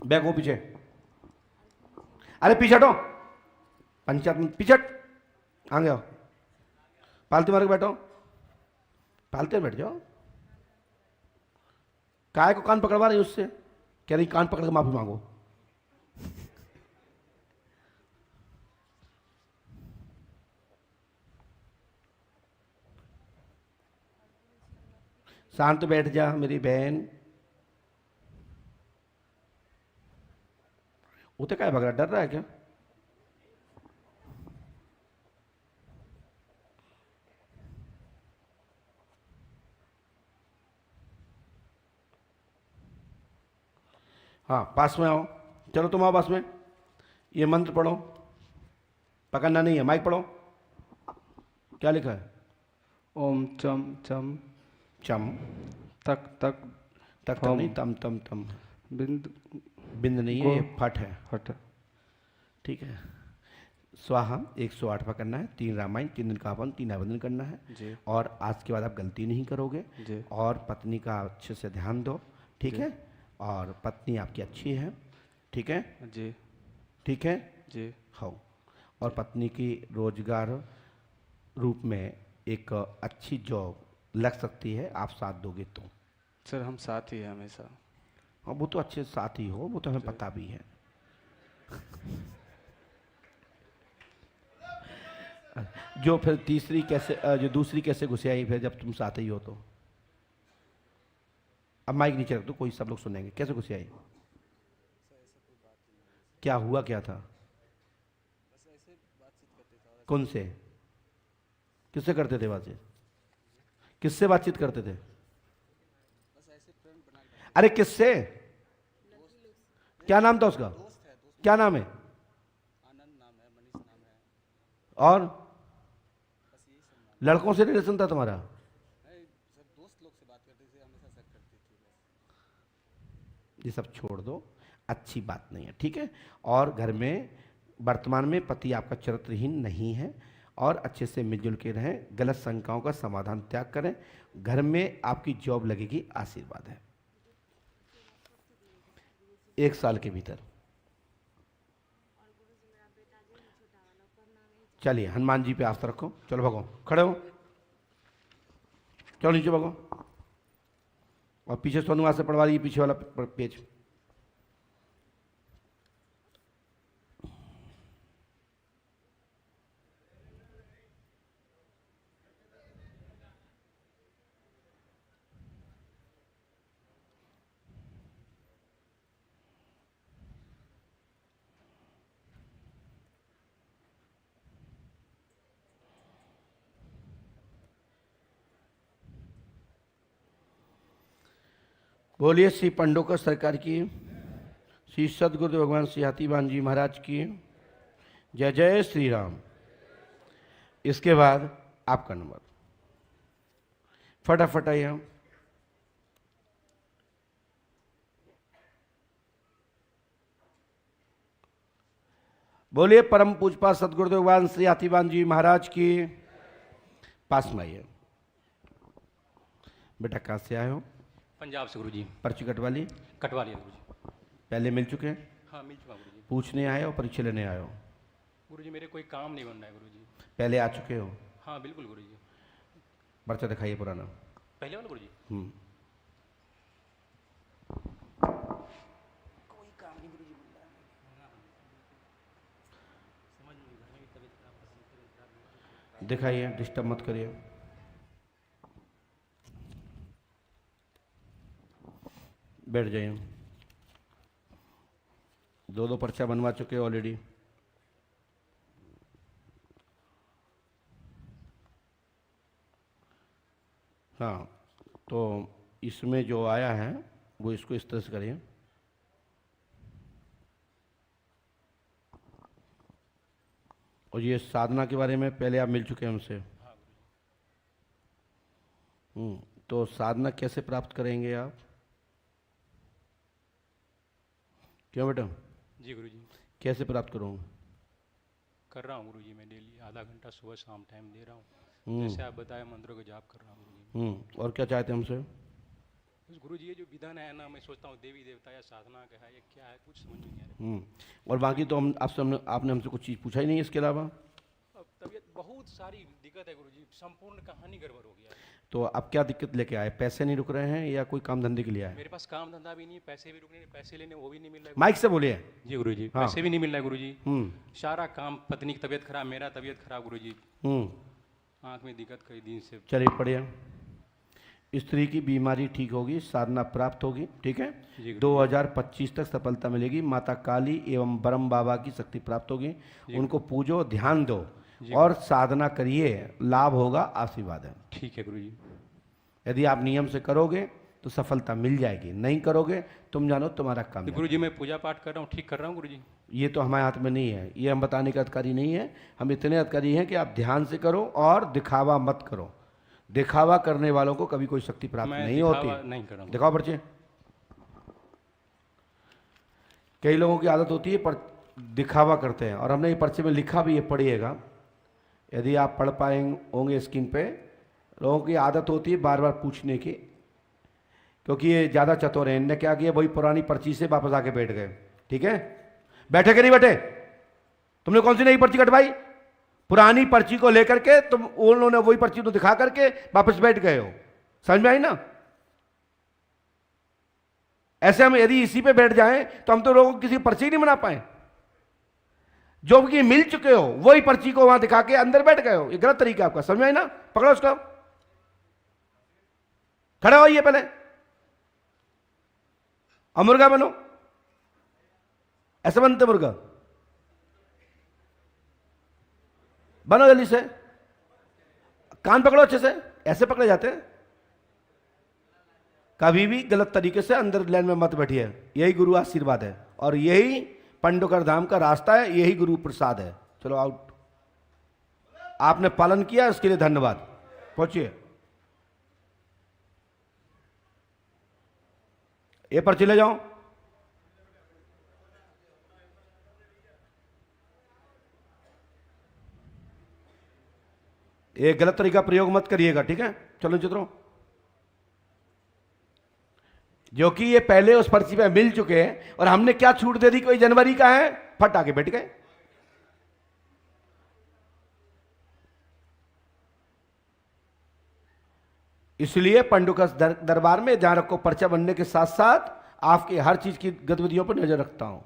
बैक हो पीछे। अरे पीछे हटो, पंचायत में पीछे हट, आगे आओ, पालती मार के बैठो, पालते बैठ जाओ। काय को कान पकड़वा रही उससे? कह रही कान पकड़ के माफी मांगो। शांत बैठ जा मेरी बहन। उते काय भग रहा, डर रहा है क्या? हाँ, पास में आओ, चलो तुम आओ पास में। ये मंत्र पढ़ो, पकड़ना नहीं है, माइक पढ़ो। क्या लिखा है? ओम चम चम चम तक तक तक तक नहीं, तम तम तम। बिंद बिंद नहीं है, ये फट है। फट। ठीक है। स्वाहा 108 पकड़ना है, 3 रामायण, 3 दिन का हवन, 3 आवेदन करना है जी। और आज के बाद आप गलती नहीं करोगे जी। और पत्नी का अच्छे से ध्यान दो, ठीक है? और पत्नी आपकी अच्छी है, ठीक है? जी ठीक है जी। हाँ। और पत्नी की रोजगार रूप में एक अच्छी जॉब लग सकती है, आप साथ दोगे तो। सर हम साथ ही हैं हमेशा। हाँ, वो तो अच्छे साथ ही हो, वो तो हमें पता भी है। जो फिर तीसरी कैसे, जो दूसरी कैसे घुसे आई फिर जब तुम साथ ही हो तो? अब माइक नीचे रख दो, कोई सब लोग सुनेंगे। कैसे घुसे आई? क्या हुआ, क्या था? कौन से? किससे करते थे बातचीत? किससे बातचीत करते थे? अरे किससे? क्या नाम था उसका? क्या नाम है? और लड़कों से रिलेशन था तुम्हारा? ये सब छोड़ दो, अच्छी बात नहीं है, ठीक है? और घर में वर्तमान में पति आपका चरित्रहीन नहीं है और अच्छे से मिलजुल के रहें, गलत शंकाओं का समाधान त्याग करें, घर में आपकी जॉब लगेगी, आशीर्वाद है 1 साल के भीतर। चलिए हनुमान जी पे आस्था रखो, चलो भगो, खड़े हो, चलो नीचे भगो। और पीछे सोनू वहां से पढ़वा रही है, पीछे वाला पेज। बोलिए श्री पंडोकर सरकार की, श्री सदगुरुदेव भगवान श्री हाथीवान जी महाराज की जय। जय श्री राम। इसके बाद आपका नंबर, फटाफट आइए। बोलिए परम पूजपा सदगुरुदेव भगवान श्री हाथीवान जी महाराज की। पास में आइए। बेटा कहाँ से आए हो? पंजाब से गुरुजी। पर्ची कटवा ली? कटवा लिया गुरुजी। पहले मिल चुके हैं? हाँ मिल चुका गुरुजी। पूछने आए हो, परीक्षा लेने आए हो? गुरुजी मेरे कोई काम नहीं बन रहा है गुरुजी। पहले आ चुके हो? हाँ बिल्कुल गुरुजी। पर्चा दिखाइए पुराना। पहले वाला गुरुजी? कोई काम नहीं गुरुजी बन रहा है। समझ नहीं, घर में भी तबीयत खराब, दिखाइए, डिस्टर्ब मत करिए। बैठ जाइए। 2 पर्चा बनवा चुके हो ऑलरेडी। हाँ, तो इसमें जो आया है वो इसको इस तरह से करिए। और ये साधना के बारे में पहले आप मिल चुके हैं हमसे। तो साधना कैसे प्राप्त करेंगे आप? क्यों बेटा? जी गुरुजी। कैसे प्राप्त करूँगा? कर रहा हूँ गुरुजी, मैं डेली आधा घंटा सुबह शाम टाइम दे रहा हूँ। जैसे आप बताए मंत्रों का जाप कर रहा हूँ गुरुजी। और क्या चाहते हैं हमसे? बस गुरुजी ये जो विधान है ना, मैं सोचता हूँ देवी देवता या साधना का है, ये क्या है, कुछ समझ नहीं आ रहा। और बाकी तो हम आपने हमसे कुछ चीज़ पूछा ही नहीं है इसके अलावा। अब तबीयत बहुत सारी दिक्कत है गुरुजी, संपूर्ण कहानी गड़बड़ हो गया है। तो आप क्या दिक्कत लेके आए? पैसे नहीं रुक रहे हैं या कोई काम धंधे के लिए आए? मेरे पास काम धंधा भी नहीं है, पैसे भी रुक नहीं, पैसे लेने वो भी नहीं मिल रहा है। माइक से बोलिए। जी गुरुजी, हाँ। पैसे भी नहीं मिल रहा है गुरुजी। सारा काम, पत्नी की तबीयत खराब, मेरा तबीयत खराब गुरुजी, आँख में दिक्कत कई दिन से। चलिए पढ़िए। स्त्री की बीमारी ठीक होगी, साधना प्राप्त होगी, ठीक है। 2025 तक सफलता मिलेगी। माता काली एवं ब्रह्म बाबा की शक्ति प्राप्त होगी। उनको पूजो, ध्यान दो और साधना करिए, लाभ होगा, आशीर्वाद है। ठीक है गुरुजी। यदि आप नियम से करोगे तो सफलता मिल जाएगी, नहीं करोगे तुम जानो तुम्हारा काम। गुरुजी मैं पूजा पाठ कर रहा हूँ, ठीक कर रहा हूँ गुरुजी। ये तो हमारे हाथ में नहीं है, ये हम बताने का अधिकारी नहीं है। हम इतने अधिकारी हैं कि आप ध्यान से करो और दिखावा मत करो। दिखावा करने वालों को कभी कोई शक्ति प्राप्त नहीं होती। नहीं कर रहा हूँ। दिखाओ पर्चे। कई लोगों की आदत होती है पर दिखावा करते हैं, और हमने ये पर्चे में लिखा भी है, पढ़िएगा। यदि आप पढ़ पाए होंगे स्क्रीन पे। लोगों की आदत होती है बार बार पूछने की, क्योंकि ये ज़्यादा चतुर हैं। इनने क्या किया, वही पुरानी पर्ची से वापस आके बैठ गए। ठीक है, बैठे कि नहीं बैठे? तुमने कौन सी नई पर्ची कटवाई? पुरानी पर्ची को लेकर के तुम, उन्होंने वही पर्ची तो दिखा करके वापस बैठ गए हो। समझ में आई ना? ऐसे हम यदि इसी पे बैठ जाएं तो हम तो लोगों को किसी पर्ची नहीं बना पाए। जो कि मिल चुके हो वही पर्ची को वहां दिखा के अंदर बैठ गए हो। ये गलत तरीका आपका, समझ में आई ना? पकड़ो उसको, खड़े होइए पहले, और मुर्गा बनो। ऐसे बनते मुर्गा, बनो जल्दी से। कान पकड़ो अच्छे से, ऐसे पकड़े जाते हैं। कभी भी गलत तरीके से अंदर लाइन में मत बैठिए। यही गुरु आशीर्वाद है और यही पंडोकर धाम का रास्ता है, यही गुरु प्रसाद है। चलो आउट। आपने पालन किया, इसके लिए धन्यवाद। पहुंचिए। ये पर चले जाओ। ये गलत तरीका प्रयोग मत करिएगा, ठीक है? चलो चित्रों, जो कि ये पहले उस पर्ची पे मिल चुके हैं और हमने क्या छूट दे दी, कोई जनवरी का है, फट आके बैठ गए। इसलिए पंडुका दरबार में जहां रखो पर्चा बनने के साथ साथ आपकी हर चीज की गतिविधियों पर नजर रखता हूं।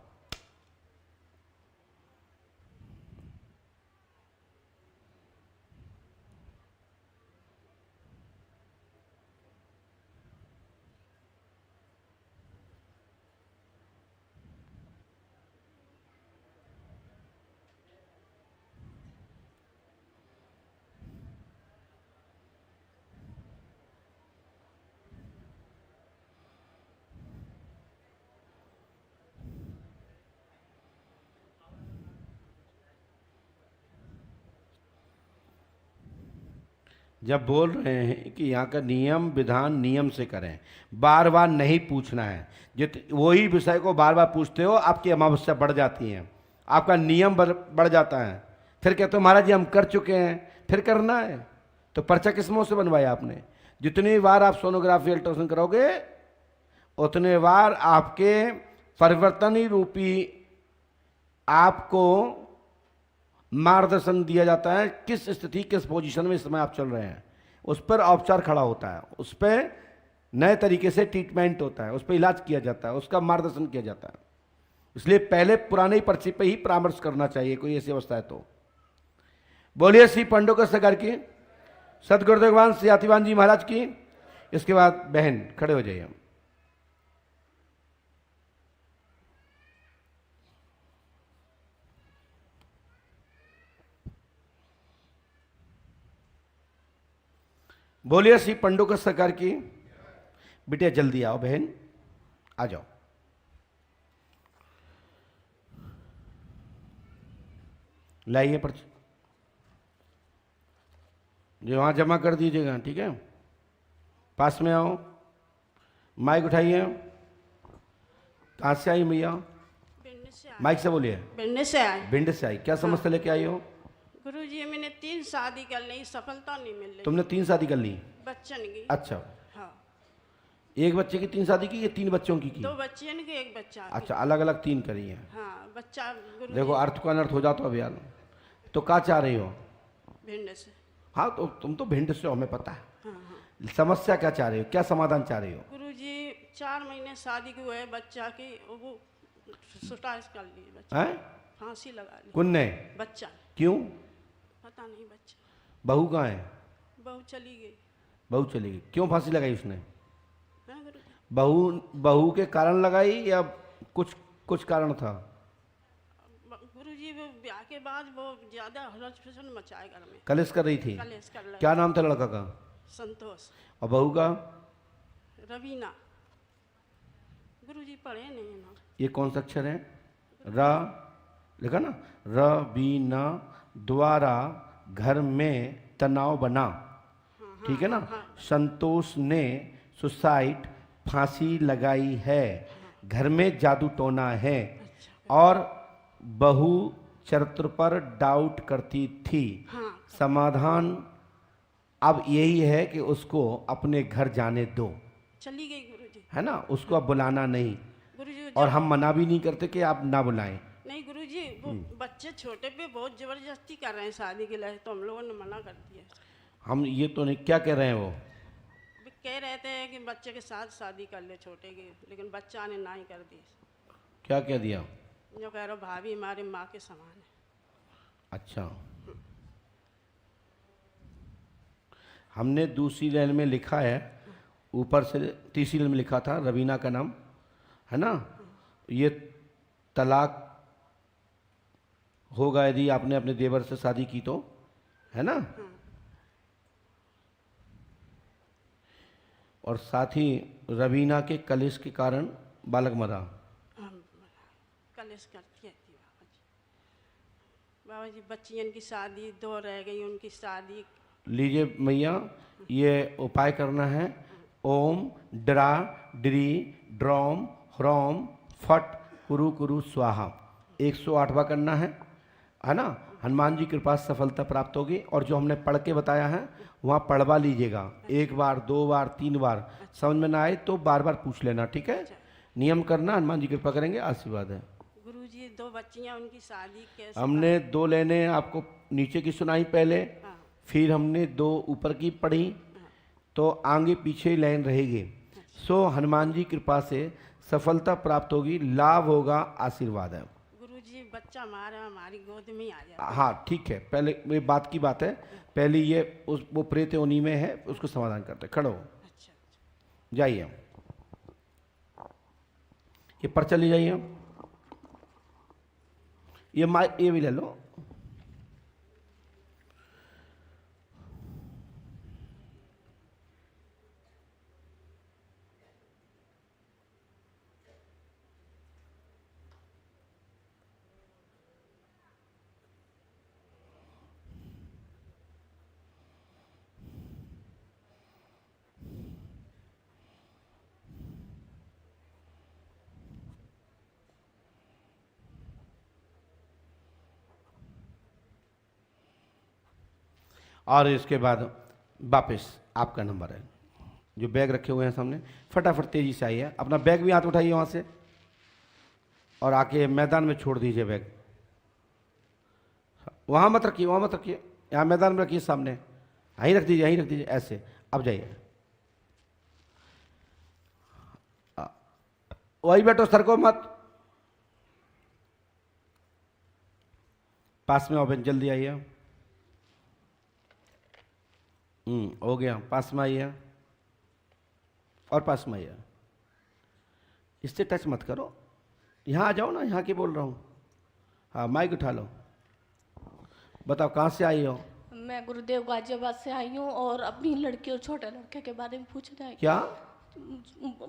जब बोल रहे हैं कि यहाँ का नियम विधान नियम से करें, बार बार नहीं पूछना है। वही विषय को बार बार पूछते हो, आपकी अमावस्या बढ़ जाती है, आपका नियम बढ़ जाता है। फिर कहते हो महाराज जी हम कर चुके हैं, फिर करना है। तो पर्चा किस मुँह से बनवाया आपने? जितनी बार आप सोनोग्राफी अल्ट्रासाउंड करोगे उतने बार आपके परिवर्तन रूपी आपको मार्गदर्शन दिया जाता है, किस स्थिति किस पोजीशन में इस समय आप चल रहे हैं। उस पर उपचार खड़ा होता है, उस पर नए तरीके से ट्रीटमेंट होता है, उस पर इलाज किया जाता है, उसका मार्गदर्शन किया जाता है। इसलिए पहले पुरानी पर्ची पे ही परामर्श करना चाहिए कोई ऐसी अवस्था है तो। बोलिए श्री पंडोकर सरकार की, सदगुरुदेव भगवान श्री आतिवान जी महाराज की। इसके बाद बहन खड़े हो जाइए। बोलिए श्री पंडोकर सरकार की। बेटे जल्दी आओ, बहन आ जाओ। लाइए पर्ची, जो वहां जमा कर दीजिएगा, ठीक है? पास में आओ, माइक उठाइए। कहाँ से आई भैया? भिंड से आए। माइक से बोलिए। भिंड से आए। भिंड से आई, क्या समस्या लेके आई हो? गुरुजी मैंने 3 शादी कर ली, सफलता नहीं मिल रही। तुमने 3 शादी कर ली? बच्चन की। अच्छा, हाँ। एक बच्चे की 3 शादी की या 3 बच्चों की? 2 बच्चन के 1 बच्चा। अच्छा, अलग अलग 3 करी है। हाँ, बच्चा देखो अर्थ का अनर्थ हो जाता अब यार। तो क्या चाह रही हो? भिंड से। हाँ, तो तुम तो भिंड से हो, हमें पता है। हाँ हाँ। समस्या क्या चाह रही हो, क्या समाधान चाह रही हो? गुरुजी 4 महीने शादी की हुए बच्चा की, वो सुटाइस कर ली बच्चा। हैं? फांसी लगा ली कुन्ने? बच्चा। क्यों? पता नहीं बच्चा। बहू कहाँ है? बहू चली गई। बहू चली गई, क्यों फांसी लगाई उसने? हाँ गुरुजी। बहू के कारण लगाई या कुछ कारण था? गुरुजी वो ब्याह के बाद वो ज्यादा हलचल मचाए घर में। कलेश कर रही थी? कलेश कर रही। क्या नाम था लड़का का? संतोष। और बहू का? रवीना। गुरुजी पढ़े नहीं ना। ये कौन सा अक्षर है? र लिखा ना, रवीना द्वारा घर में तनाव बना, ठीक है ना। संतोष ने सुसाइड, फांसी लगाई है, घर में जादू टोना है और बहू चरित्र पर डाउट करती थी। समाधान अब यही है कि उसको अपने घर जाने दो, चली गई गुरुजी। है ना, उसको अब बुलाना नहीं। गुरुजी और हम मना भी नहीं करते कि आप ना बुलाएं। नहीं गुरुजी, वो बच्चे छोटे पे बहुत जबरदस्ती कर रहे हैं शादी के लिए, तो हम लोगों ने मना कर दिया। हम ये तो नहीं, क्या कह रहे हैं वो? कह रहे थे कि बच्चे के साथ शादी कर ले छोटे की, लेकिन बच्चा ने ना ही कर दी। क्या कह दिया? जो कह रहा भाभी हमारी माँ के समान है। अच्छा, हमने दूसरी लाइन में लिखा है, ऊपर से तीसरी लाइन में लिखा था रवीना का नाम, है ना। ये तलाक होगा यदि आपने अपने देवर से शादी की तो, है ना। और साथ ही रवीना के कलेश के कारण बालक मरा। कलेश करती है बाबा जी। बच्चियन की शादी 2 रह गई, उनकी शादी। लीजिए मैया, ये उपाय करना है। ओम ड्रा ड्री ड्रोम ह्रोम फट कुरु कुरु स्वाहा 108 बार करना है ना। हनुमान जी कृपा से सफलता प्राप्त होगी। और जो हमने पढ़ के बताया है वहाँ पढ़वा लीजिएगा, 1 बार 2 बार 3 बार। समझ में ना आए तो बार बार पूछ लेना, ठीक है। नियम करना, हनुमान जी कृपा करेंगे, आशीर्वाद है। गुरुजी 2 बच्चियां, उनकी शादी कैसे? हमने 2 लेने आपको नीचे की सुनाई पहले, फिर हमने 2 ऊपर की पढ़ी, तो आगे पीछे लाइन रहेगी। सो हनुमान जी कृपा से सफलता प्राप्त होगी, लाभ होगा, आशीर्वाद है। गुरुजी बच्चा हमारी गोद में ही आ जाए। हाँ ठीक है, पहले ये बात की बात है, पहले ये वो प्रेत योनि में है, उसको समाधान करते। खड़ो अच्छा। जाइए, ये पर्चा ले जाइए, ये भी ले लो। और इसके बाद वापस आपका नंबर है, जो बैग रखे हुए हैं सामने, फटाफट तेजी से आइए। अपना बैग भी हाथ उठाइए वहाँ से और आके मैदान में छोड़ दीजिए बैग। वहाँ मत रखिए, वहाँ मत रखिए, यहाँ मैदान में रखिए, सामने यहीं रख दीजिए, यहीं रख दीजिए, ऐसे। अब जाइए, वही बैठो, सर को मत। पास में आओ बहन, जल्दी आइए। हो गया, पास में आइए और पास में आइए। इससे टच मत करो, यहाँ आ जाओ ना, यहाँ की बोल रहा हूँ। हाँ, माइक उठा लो, बताओ कहाँ से आई हो? मैं गुरुदेव गाजियाबाद से आई हूँ और अपनी लड़की और छोटे लड़के के बारे में पूछना है। क्या?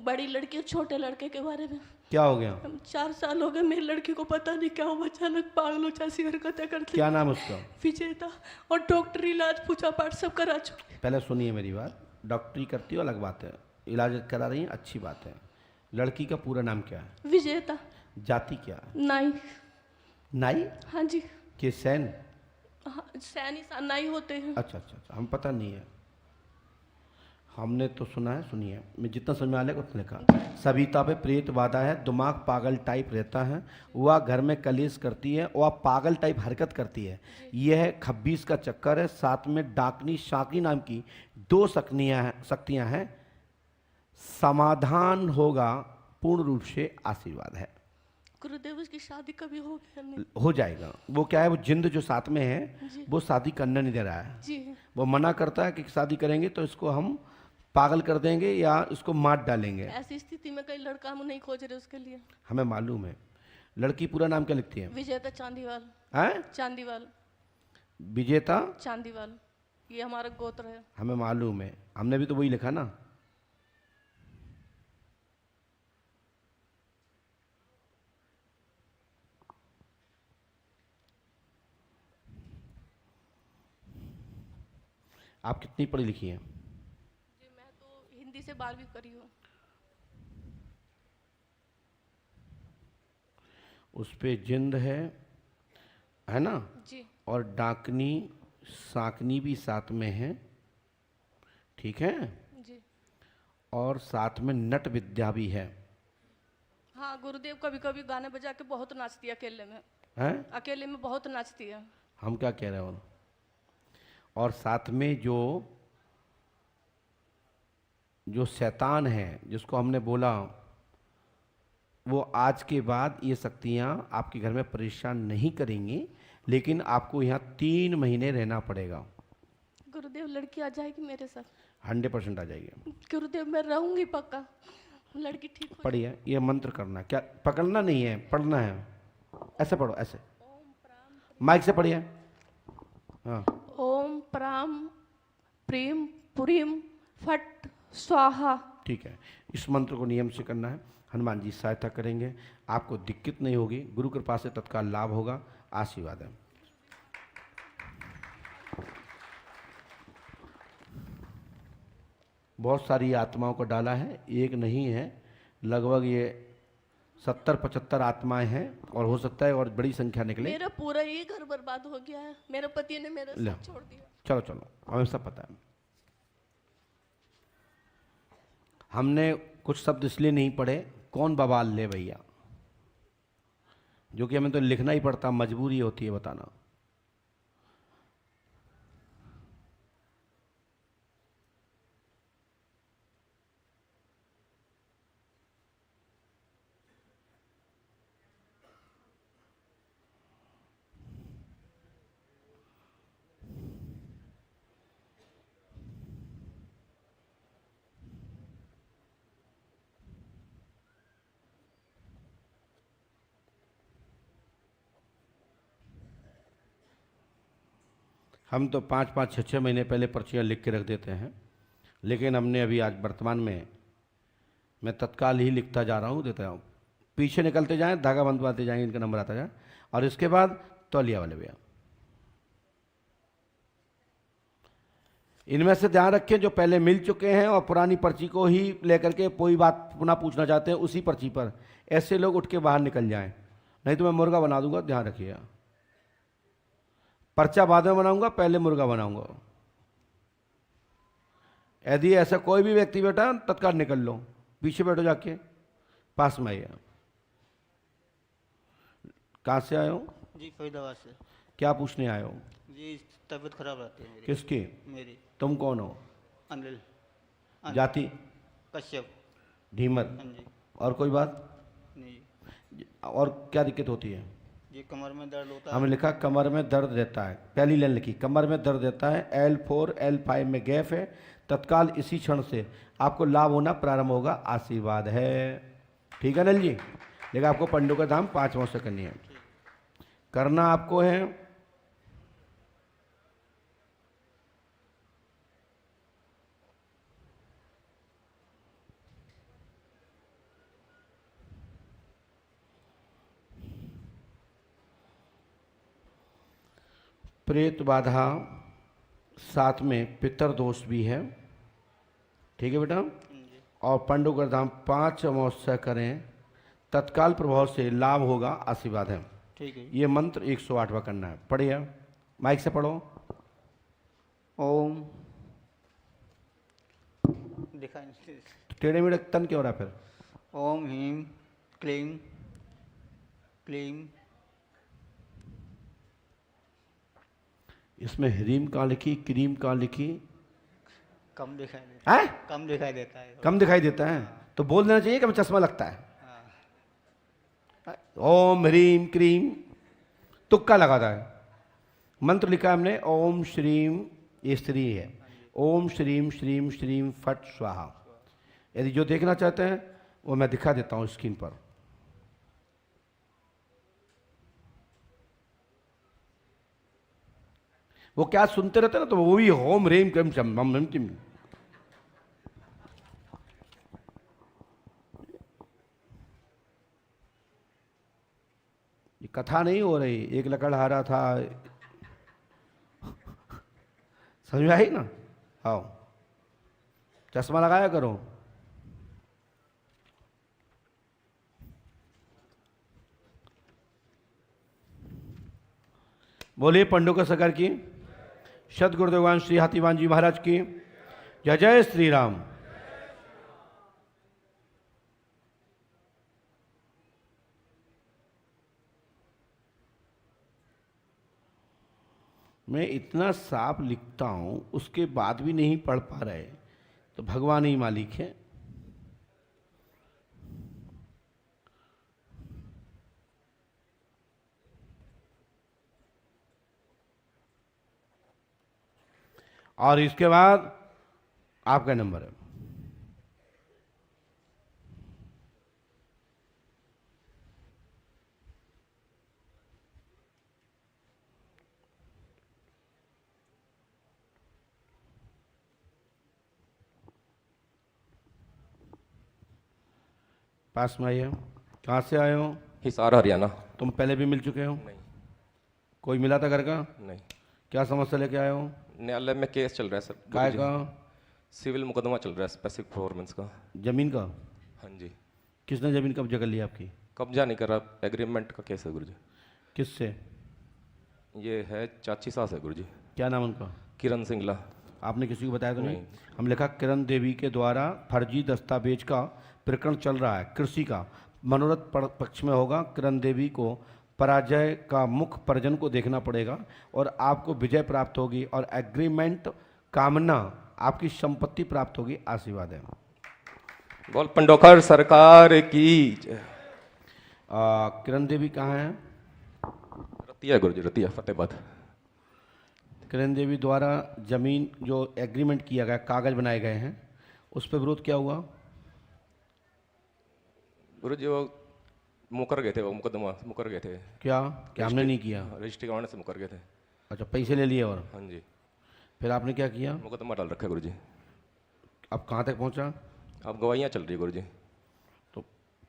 बड़ी लड़की और छोटे लड़के के बारे में। क्या हो गया? 4 साल हो गए, मेरी लड़की को पता नहीं क्या हुआ, अचानक पागलों जैसी हरकतें करती। क्या नाम उसका? विजेता। और डॉक्टर इलाज पूछा पाठ सब करा चुके। पहले सुनिए मेरी बात, डॉक्टरी करती हो अलग बात है, इलाज करा रही हैं अच्छी बात है। लड़की का पूरा नाम क्या है? विजेता। जाति क्या है? नाई। नाई? हाँ जी। के सैन? हाँ, सैनी नाई होते हैं। अच्छा अच्छा अच्छा, हम पता नहीं है, हमने तो सुना है। सुनिए, मैं जितना समझ में आ रहा उतना लिखा। सविता पे प्रेत बाधा है, दिमाग पागल टाइप रहता है, वह घर में कलेश करती है, वह पागल टाइप हरकत करती है। यह खब्बीस का चक्कर है, साथ में डाकनी शाकनी नाम की 2 शक्तियां हैं। समाधान होगा, पूर्ण रूप से आशीर्वाद है। गुरुदेव उसकी शादी कभी हो गया नहीं? हो जाएगा। वो क्या है, वो जिंद जो साथ में है जी। वो शादी करने नहीं दे रहा है। जी। वो मना करता है कि शादी करेंगे तो इसको हम पागल कर देंगे या इसको मार डालेंगे। ऐसी स्थिति में कई लड़का हम नहीं खोज रहे उसके लिए। हमें मालूम है। लड़की पूरा नाम क्या लिखती है? विजेता चांदीवाल। हैं? चांदीवाल। विजेता चांदीवाल, ये हमारा गोत्र है। हमें मालूम है, हमने भी तो वही लिखा ना। आप कितनी पढ़ी लिखी हैं? जी मैं तो हिंदी से 12वीं करी हूँ। उस पे जिंद है ना? जी। और डाकनी साकनी भी साथ में है, ठीक है? जी। और साथ में नट विद्या भी है। हाँ, गुरुदेव कभी कभी गाने बजा के बहुत नाचती है अकेले में। हैं? अकेले में बहुत नाचती है। हम क्या कह रहे हैं? और साथ में जो शैतान है जिसको हमने बोला, वो आज के बाद ये शक्तियाँ आपके घर में परेशान नहीं करेंगी, लेकिन आपको यहाँ 3 महीने रहना पड़ेगा। गुरुदेव लड़की आ जाएगी मेरे साथ? 100% आ जाएगी। गुरुदेव मैं रहूंगी पक्का, लड़की ठीक हो। पढ़िए, ये मंत्र करना, क्या पकड़ना नहीं है, पढ़ना है। ऐसे पढ़ो, ऐसे माइक से पढ़िए। हाँ। ओम प्राम प्रेम पुरीम फट स्वाहा। ठीक है, इस मंत्र को नियम से करना है। हनुमान जी सहायता करेंगे, आपको दिक्कत नहीं होगी, गुरु कृपा से तत्काल लाभ होगा। आशीर्वाद है। बहुत सारी आत्माओं को डाला है, एक नहीं है, लगभग ये 70-75 आत्माएं हैं, और हो सकता है और बड़ी संख्या निकले। मेरा पूरा ही घर बर्बाद हो गया है, मेरे पति ने मेरा साथ छोड़ दिया। चलो चलो, हमें सब पता है। हमने कुछ शब्द इसलिए नहीं पढ़े, कौन बवाल ले भैया, जो कि हमें तो लिखना ही पड़ता, मजबूरी होती है बताना। हम तो 5-5, 6-6 महीने पहले पर्चियाँ लिख के रख देते हैं, लेकिन हमने अभी आज वर्तमान में मैं तत्काल ही लिखता जा रहा हूँ, देता हूँ। पीछे निकलते जाएं, धागा बंधवाते जाएंगे, इनका नंबर आता जाए। और इसके बाद तौलिया वाले भैया, इनमें से ध्यान रखें जो पहले मिल चुके हैं और पुरानी पर्ची को ही लेकर के कोई बात पुनः पूछना चाहते हैं उसी पर्ची पर, ऐसे लोग उठ के बाहर निकल जाएं, नहीं तो मैं मुर्गा बना दूंगा। ध्यान रखिएगा, पर्चा बाद में बनाऊंगा, पहले मुर्गा बनाऊंगा। यदि ऐसा कोई भी व्यक्ति बैठा तत्काल निकल लो, पीछे बैठो, जाके पास में आइए। कहाँ से आए हो? जी फरीदाबाद से। क्या पूछने आए हो? जी तबीयत खराब रहती है मेरी। किसकी? मेरी। तुम कौन हो? अनिल। जाति? कश्यप। ढीमर। हाँ जी। और कोई बात नहीं। और क्या दिक्कत होती है? जी कमर में दर्द होता है। हमें लिखा कमर में दर्द रहता है, पहली लाइन लिखी, कमर में दर्द रहता है, L4 L5 में गैप है, तत्काल इसी क्षण से आपको लाभ होना प्रारंभ होगा। आशीर्वाद है, ठीक है अनिल जी। लेकिन आपको पंडों का धाम 5 माह से करनी है, करना आपको है। प्रेत बाधा, साथ में पितर दोष भी है, ठीक है बेटा। और पांडुकर धाम 5 अमावस्या करें, तत्काल प्रभाव से लाभ होगा, आशीर्वाद है। ठीक है। ये मंत्र 108वां करना है। पढ़िए, माइक से पढ़ो। ओम दिखाई नहीं। टेढ़े मेढ़े तन क्यों हो रहा है फिर? ओम ह्रीम क्लीम क्लीम। इसमें ह्रीम कहाँ लिखी, क्रीम कहाँ लिखी? कम दिखाई देता है? कम दिखाई देता है। कम दिखाई देता है तो बोल देना चाहिए कि हमें चश्मा लगता है। हाँ। ओम ह्रीम क्रीम तुक्का लगाता है। मंत्र लिखा हमने ओम श्रीम, ये स्त्री है, ओम श्रीम श्रीम श्रीम फट स्वाहा। यदि जो देखना चाहते हैं वो मैं दिखा देता हूँ स्क्रीन पर। वो क्या सुनते रहते हैं ना, तो वो भी ओम ह्रीम क्रीम शम हम टिम। ये कथा नहीं हो रही, एक लकड़हारा था, समझ में आई ना? आओ चश्मा लगाया करो। बोलिए पंडुका सरकार की, सतगुरुदेव भगवान श्री हाथीवान जी महाराज की जय। जय श्री राम। मैं इतना साफ लिखता हूं उसके बाद भी नहीं पढ़ पा रहे, तो भगवान ही मालिक है। और इसके बाद आपका नंबर है। पास में आइए। कहाँ से आए हो? हिसार हरियाणा। तुम पहले भी मिल चुके हो? नहीं। कोई मिला था घर का? नहीं। क्या समस्या लेके आए हो? न्यायालय में केस चल रहा है सर। काय का? सिविल मुकदमा चल रहा है स्पेसिफिक परफॉर्मेंस का। जमीन का? हाँ जी। किसने जमीन कब्जा कर लिया आपकी? कब्जा नहीं करा, एग्रीमेंट का केस है गुरुजी। किससे? ये है चाची सास है गुरुजी। क्या नाम उनका? किरण सिंगला। आपने किसी को बताया तो नहीं? नहीं। हम लिखा किरण देवी के द्वारा फर्जी दस्तावेज का प्रकरण चल रहा है, कृषि का मनोरथ पक्ष में होगा। किरण देवी को पराजय का मुख परिजन को देखना पड़ेगा और आपको विजय प्राप्त होगी और एग्रीमेंट कामना आपकी संपत्ति प्राप्त होगी। आशीर्वाद है। बोल पंडोकर सरकार की जय। किरण देवी कहाँ है? रतिया गुरुजी, रतिया फतेहाबाद। किरण देवी द्वारा जमीन जो एग्रीमेंट किया गया, कागज बनाए गए हैं, उस पर विरोध क्या हुआ? गुरुजी वो मुकर गए थे, वो मुकदमा मुकर गए थे। क्या हमने नहीं किया? रजिस्ट्री करवाने से मुकर गए थे। अच्छा, पैसे ले लिए और? हाँ जी। फिर आपने क्या किया? मुकदमा डाल रखा है गुरुजी। अब कहाँ तक पहुँचा? अब गवाहियाँ चल रही है गुरुजी। तो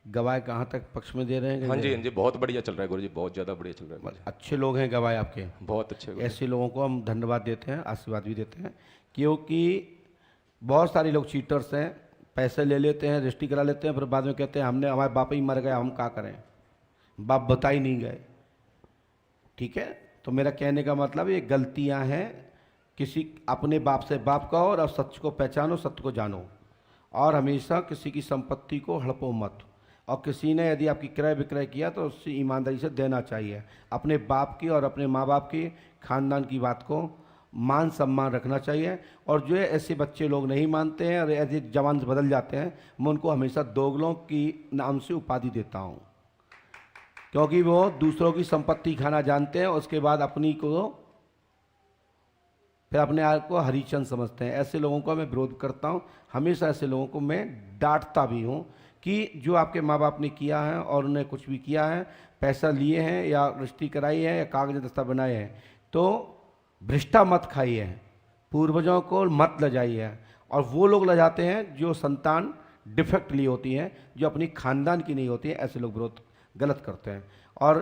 गवाह कहाँ तक पक्ष में दे रहे हैं? हाँ जी, हाँ जी, बहुत बढ़िया चल रहा है गुरुजी, बहुत ज़्यादा बढ़िया चल रहा है गुरुजी। अच्छे लोग हैं गवाह आपके, बहुत अच्छे गुरुजी। ऐसे लोगों को हम धन्यवाद देते हैं, आशीर्वाद भी देते हैं, क्योंकि बहुत सारे लोग चीटर्स हैं, पैसे ले लेते हैं, रजिस्ट्री करा लेते हैं, फिर बाद में कहते हैं हमने, हमारे बाप ही मर गया, हम क्या करें, बाप बता ही नहीं गए। ठीक है, तो मेरा कहने का मतलब ये गलतियां हैं। किसी अपने बाप से बाप कहो और सत्य को पहचानो, सत्य को जानो, और हमेशा किसी की संपत्ति को हड़पो मत। और किसी ने यदि आपकी क्रय विक्रय किया तो उससे ईमानदारी से देना चाहिए। अपने बाप की और अपने माँ बाप की, खानदान की बात को मान सम्मान रखना चाहिए। और जो ऐसे बच्चे लोग नहीं मानते हैं और ऐसे जवान बदल जाते हैं, मैं उनको हमेशा दोगलों की नाम से उपाधि देता हूँ, क्योंकि वो दूसरों की संपत्ति खाना जानते हैं, उसके बाद अपनी को, फिर अपने आप को हरिचंद समझते हैं। ऐसे लोगों का मैं विरोध करता हूँ, हमेशा ऐसे लोगों को मैं डांटता भी हूँ कि जो आपके माँ बाप ने किया है और उन्हें कुछ भी किया है, पैसा लिए हैं या रजिस्ट्री कराई है या कागज दस्ता बनाए हैं, तो भ्रष्टा मत खाइए, पूर्वजों को मत लजाइए। और वो लोग लजाते हैं जो संतान डिफेक्ट ली होती हैं, जो अपनी खानदान की नहीं होती है, ऐसे लोग विरोध गलत करते हैं। और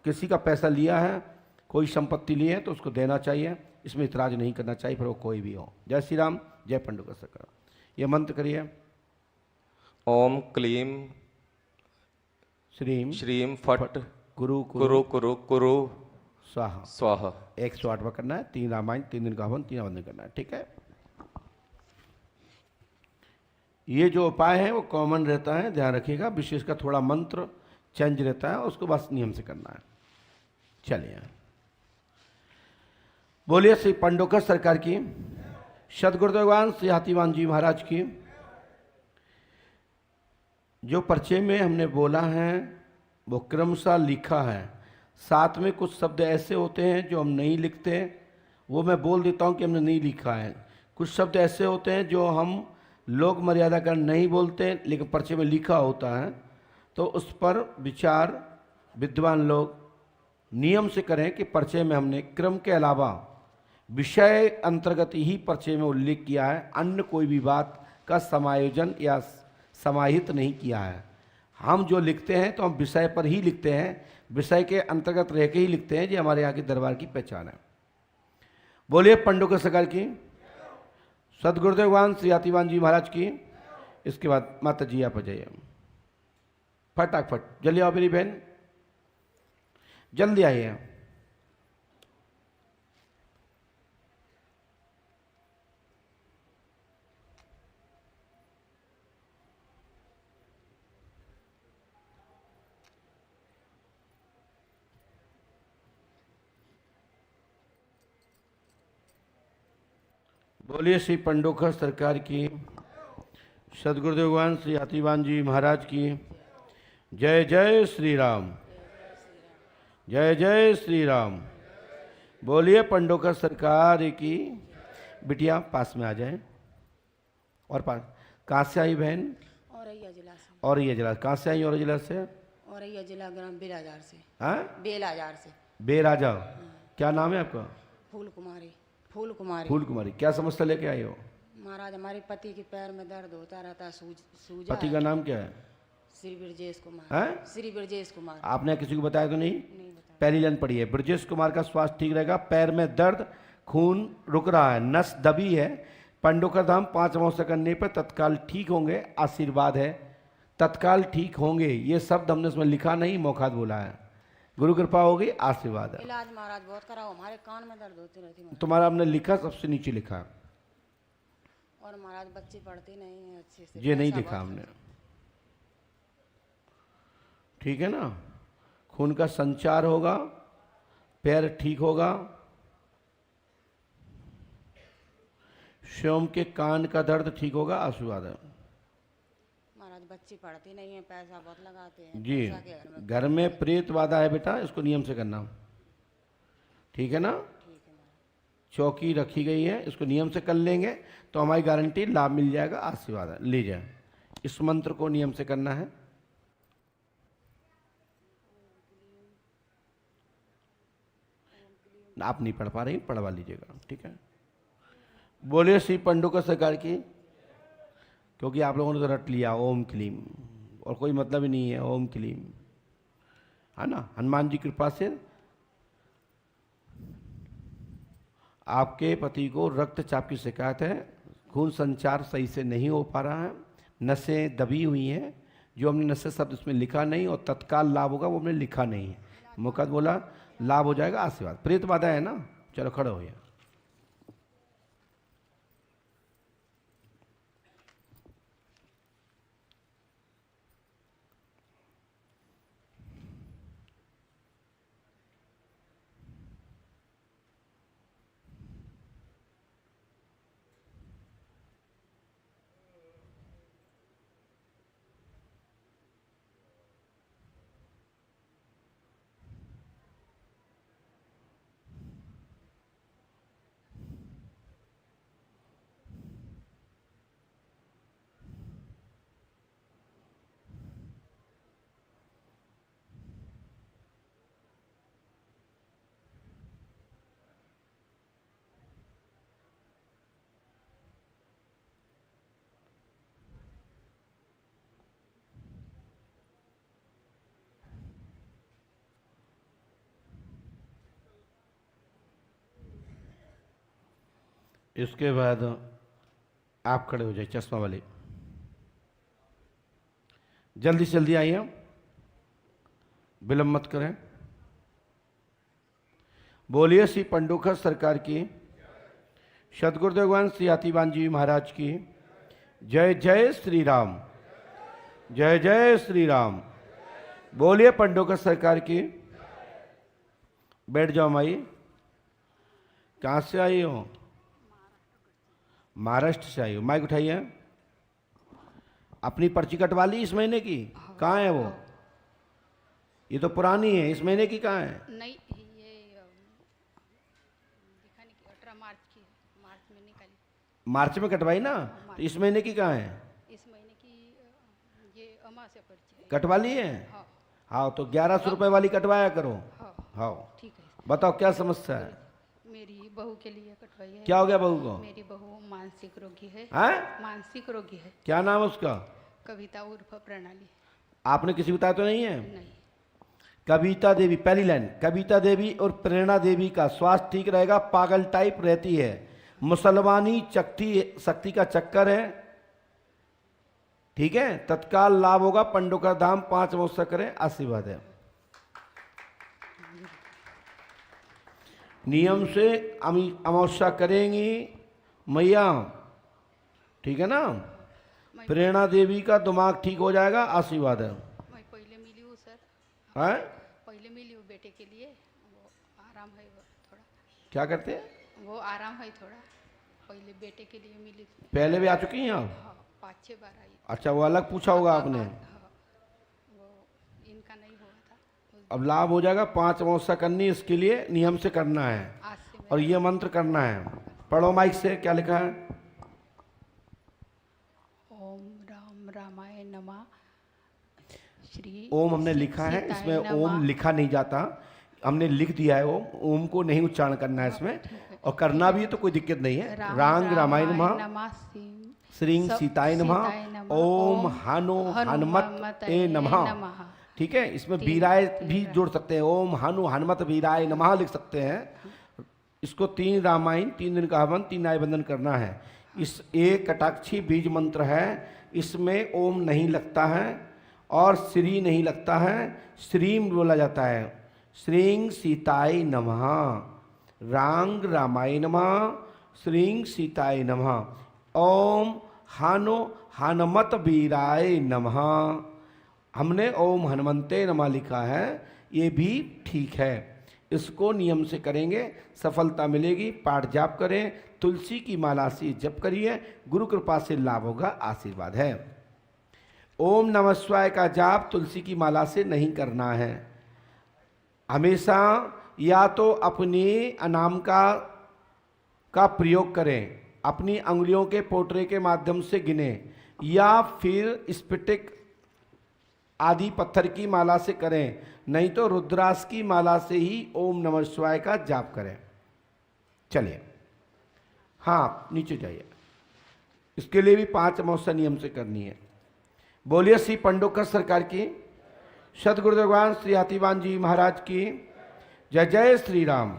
किसी का पैसा लिया है, कोई संपत्ति ली है, तो उसको देना चाहिए, इसमें इतराज नहीं करना चाहिए, फिर वो कोई भी हो। जय श्री राम, जय पंडुका सरकार। ये मंत्र करिए। ओम क्लीम श्रीम श्रीम फट कुरु कुरु कुरु कुरु स्वाहा। स्वाहा। 108वां करना है, 3 रामायण, 3 दिन का हवन, 3 वंदन करना है, ठीक है। ये जो उपाय है वो कॉमन रहता है, ध्यान रखिएगा। विशेष का थोड़ा मंत्र चेंज रहता है, उसको बस नियम से करना है। चलिए, बोलिए श्री पंडोकर सरकार की, सदगुरुदेवान श्री हाथीवान जी महाराज की। जो पर्चे में हमने बोला है वो क्रमशः लिखा है। साथ में कुछ शब्द ऐसे होते हैं जो हम नहीं लिखते, वो मैं बोल देता हूँ कि हमने नहीं लिखा है। कुछ शब्द ऐसे होते हैं जो हम लोक मर्यादा कर नहीं बोलते लेकिन पर्चे में लिखा होता है, तो उस पर विचार विद्वान लोग नियम से करें कि पर्चे में हमने क्रम के अलावा विषय अंतर्गत ही पर्चे में उल्लेख किया है, अन्य कोई भी बात का समायोजन या समाहित नहीं किया है। हम जो लिखते हैं तो हम विषय पर ही लिखते हैं, विषय के अंतर्गत रह के ही लिखते हैं। ये हमारे यहाँ के दरबार की पहचान है। बोलिए पंडोकर सरकार की, सदगुरुदेवान श्री हाथीवान जी महाराज की। इसके बाद माता जी आप आ जाइए, फटाफट जल्दी आओ मेरी बहन, जल्दी आइए। बोलिए श्री पंडोकर सरकार की, सदगुरुदेवान श्री हाथीवान जी महाराज की। जय जय श्री राम, जय जय श्री राम। बोलिए पंडोकर सरकार की। बिटिया पास में आ जाए, और पास। कहाँ से आई बहन? औरैया जिला से। औरैया जिला, कहाँ से आई औरैया जिला से? औरैया जिला ग्राम बेलाजार से। हाँ, बेलाजार से। बेराजा। क्या नाम है आपका? फूल कुमारी। फूल कुमारी। फूल कुमारी। क्या समस्या लेके आई हो? महाराज हमारे पति के पैर में दर्द होता रहता है, सूजा। पति का नाम क्या है? श्री ब्रजेश कुमार। हैं? श्री ब्रजेश कुमार। आपने किसी को बताया तो नहीं? नहीं बताया। पहली लाइन पढ़ी है। ब्रजेश कुमार का स्वास्थ्य ठीक रहेगा, पैर में दर्द, खून रुक रहा है, नस दबी है। पंडोकर धाम 5 अमावस्या करने पर तत्काल ठीक होंगे, आशीर्वाद है। तत्काल ठीक होंगे, ये शब्द हमने उसमें लिखा नहीं, मौखात बोला है। गुरु कृपा होगी, आशीर्वाद है। इलाज महाराज बहुत कराओ, हमारे कान में दर्द होती रहती है। तुम्हारा हमने लिखा, सबसे नीचे लिखा, और महाराज बच्चे पढ़ते नहीं है अच्छे से। ये नहीं लिखा हमने, ठीक है ना। खून का संचार होगा, पैर ठीक होगा। स्वयं के कान का दर्द ठीक होगा, आशीर्वाद है। महाराज बच्चे पढ़ते नहीं है, पैसा बहुत लगाते हैं जी, पैसा के घर में प्रेत बाधा है बेटा, इसको नियम से करना, ठीक है ना। ठीक है महाराज। चौकी रखी गई है, इसको नियम से कर लेंगे तो हमारी गारंटी लाभ मिल जाएगा, आशीर्वाद है। लीजिए, इस मंत्र को नियम से करना है। आप नहीं पढ़ पा रही, पढ़वा लीजिएगा, ठीक है। बोलिए श्री पंडोकर सरकार की, क्योंकि आप लोगों ने तो रट लिया ओम क्लीम, और कोई मतलब ही नहीं है ओम क्लीम, है ना। हनुमान जी कृपा से आपके पति को रक्तचाप की शिकायत है, खून संचार सही से नहीं हो पा रहा है, नसें दबी हुई हैं। जो हमने नसें शब्द उसमें लिखा नहीं, और तत्काल लाभ होगा वो हमने लिखा नहीं है। मुकद बोला लाभ हो जाएगा, आशीर्वाद। प्रेत बाधा है ना, चलो खड़े होइए। इसके बाद आप खड़े हो जाइए, चश्मा वाले, जल्दी से जल्दी आइए, विलंब मत करें। बोलिए श्री पंडोखर सरकार की, सदगुरुदेव भगवान श्री हाथीवान जी महाराज की जय। जय श्री राम, जय जय श्री राम। बोलिए पंडोखर सरकार की। बैठ जाओ माई। कहाँ से आई हो? महाराष्ट्र से आई हो। माइक उठाइए। अपनी पर्ची कटवा ली इस महीने की? कहाँ है वो? ये तो पुरानी है, इस महीने की कहाँ है? नहीं, ये दिखाने की 18 मार्च की, मार्च में निकाली। मार्च में कटवाई ना, तो इस महीने की कहाँ है? इस महीने की ये अमावस्या पर्ची है। कटवा ली है? हाँ हाँ, तो 1100 रुपए वाली कटवाया करो। हाँ हाँ, ठीक है। बताओ क्या समस्या है? मेरी बहू के लिए कटवाई है। क्या हो गया बहू को? मेरी बहू मानसिक रोगी है। हैं? मानसिक रोगी है। क्या नाम है उसका? कविता उर्फ प्रणाली। आपने किसी बताया तो नहीं है? नहीं। कविता देवी, पहली लाइन, कविता देवी और प्रेरणा देवी का स्वास्थ्य ठीक रहेगा, पागल टाइप रहती है, मुसलमानी शक्ति का चक्कर है, ठीक है, तत्काल लाभ होगा, पंडोकर धाम 5 अमावस्या करें, आशीर्वाद है। नियम से अमावस्या करेंगी मैया, ठीक है ना। प्रेरणा देवी का दिमाग ठीक हो जाएगा, आशीर्वाद है। मैं पहले मिली हूँ सर। हैं? पहले मिली हूँ बेटे के लिए, वो आराम है वो थोड़ा। क्या करते हैं? वो आराम है थोड़ा, पहले बेटे के लिए मिली थी। पहले भी आ चुकी हैं आप? हाँ, 5-6 बार आई। अच्छा, वो अलग पूछा होगा आपने। हाँ, वो इनका नहीं हुआ था। अब लाभ हो जाएगा। 5 अमावस्या करनी, इसके लिए नियम से करना है आज से और ये मंत्र करना है। पढ़ो माइक से, क्या लिखा है? ओम राम रामाय नमः। श्री ओम हमने लिखा है, सीताय इसमें नमः। ओम लिखा नहीं जाता, हमने लिख दिया है। ओम को नहीं उच्चारण करना है इसमें, और करना भी है तो कोई दिक्कत नहीं है। रांग रामायण नमः, श्रीं सीताय नमः, ओम हनु हनुमत ए नमः, ठीक है। इसमें वीराय भी जोड़ सकते हैं, ओम हनु हनुमत वीराय नमः लिख सकते हैं। इसको 3 रामायण, 3 दिन का हवन, 3 आय बंधन करना है। इस एक कटाक्षी बीज मंत्र है, इसमें ओम नहीं लगता है और श्री नहीं लगता है, श्रीम बोला जाता है। श्रीं सीताय नमः, रांग रामाय नमः, श्रीं सीताय नमः, ओम हनु हनुमत वीराय नमः। हमने ओम हनुमंते नमः लिखा है, ये भी ठीक है। इसको नियम से करेंगे, सफलता मिलेगी। पाठ जाप करें, तुलसी की माला से जप करिए, गुरु कृपा से लाभ होगा, आशीर्वाद है। ओम नमः शिवाय का जाप तुलसी की माला से नहीं करना है। हमेशा या तो अपनी अनाम का प्रयोग करें, अपनी अंगुलियों के पोटरे के माध्यम से गिने, या फिर स्फटिक आदि पत्थर की माला से करें, नहीं तो रुद्राक्ष की माला से ही ओम नमः शिवाय का जाप करें। चलिए, हाँ नीचे जाइए। इसके लिए भी 5 अमावस्या नियम से करनी है। बोलिए श्री पंडोकर सरकार की, सदगुरुदेव भगवान श्री हाथीवान जी महाराज की जय। जय श्री राम।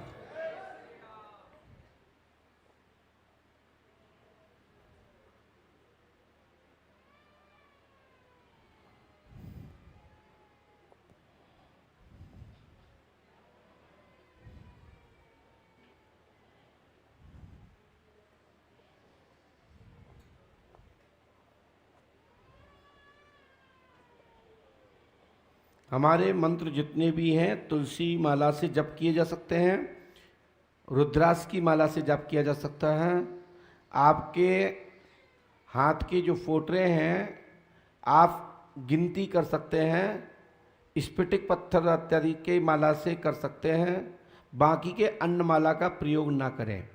हमारे मंत्र जितने भी हैं तुलसी माला से जप किए जा सकते हैं, रुद्राक्ष की माला से जप किया जा सकता है। आपके हाथ के जो फोटरे हैं आप गिनती कर सकते हैं, स्फटिक पत्थर इत्यादि के माला से कर सकते हैं। बाकी के अन्य माला का प्रयोग ना करें।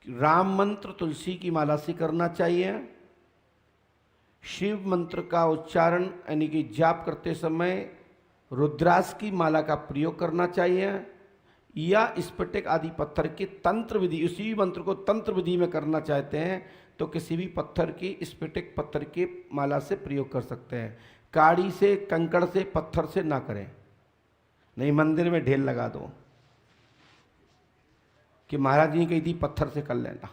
राम मंत्र तुलसी की माला से करना चाहिए। शिव मंत्र का उच्चारण यानी कि जाप करते समय रुद्राक्ष की माला का प्रयोग करना चाहिए, या स्फटिक आदि पत्थर की तंत्र विधि, उसी मंत्र को तंत्र विधि में करना चाहते हैं तो किसी भी पत्थर की, स्फटिक पत्थर की माला से प्रयोग कर सकते हैं। काड़ी से, कंकड़ से, पत्थर से ना करें, नहीं मंदिर में ढेर लगा दो कि महाराज जी कही थी पत्थर से कर लेना।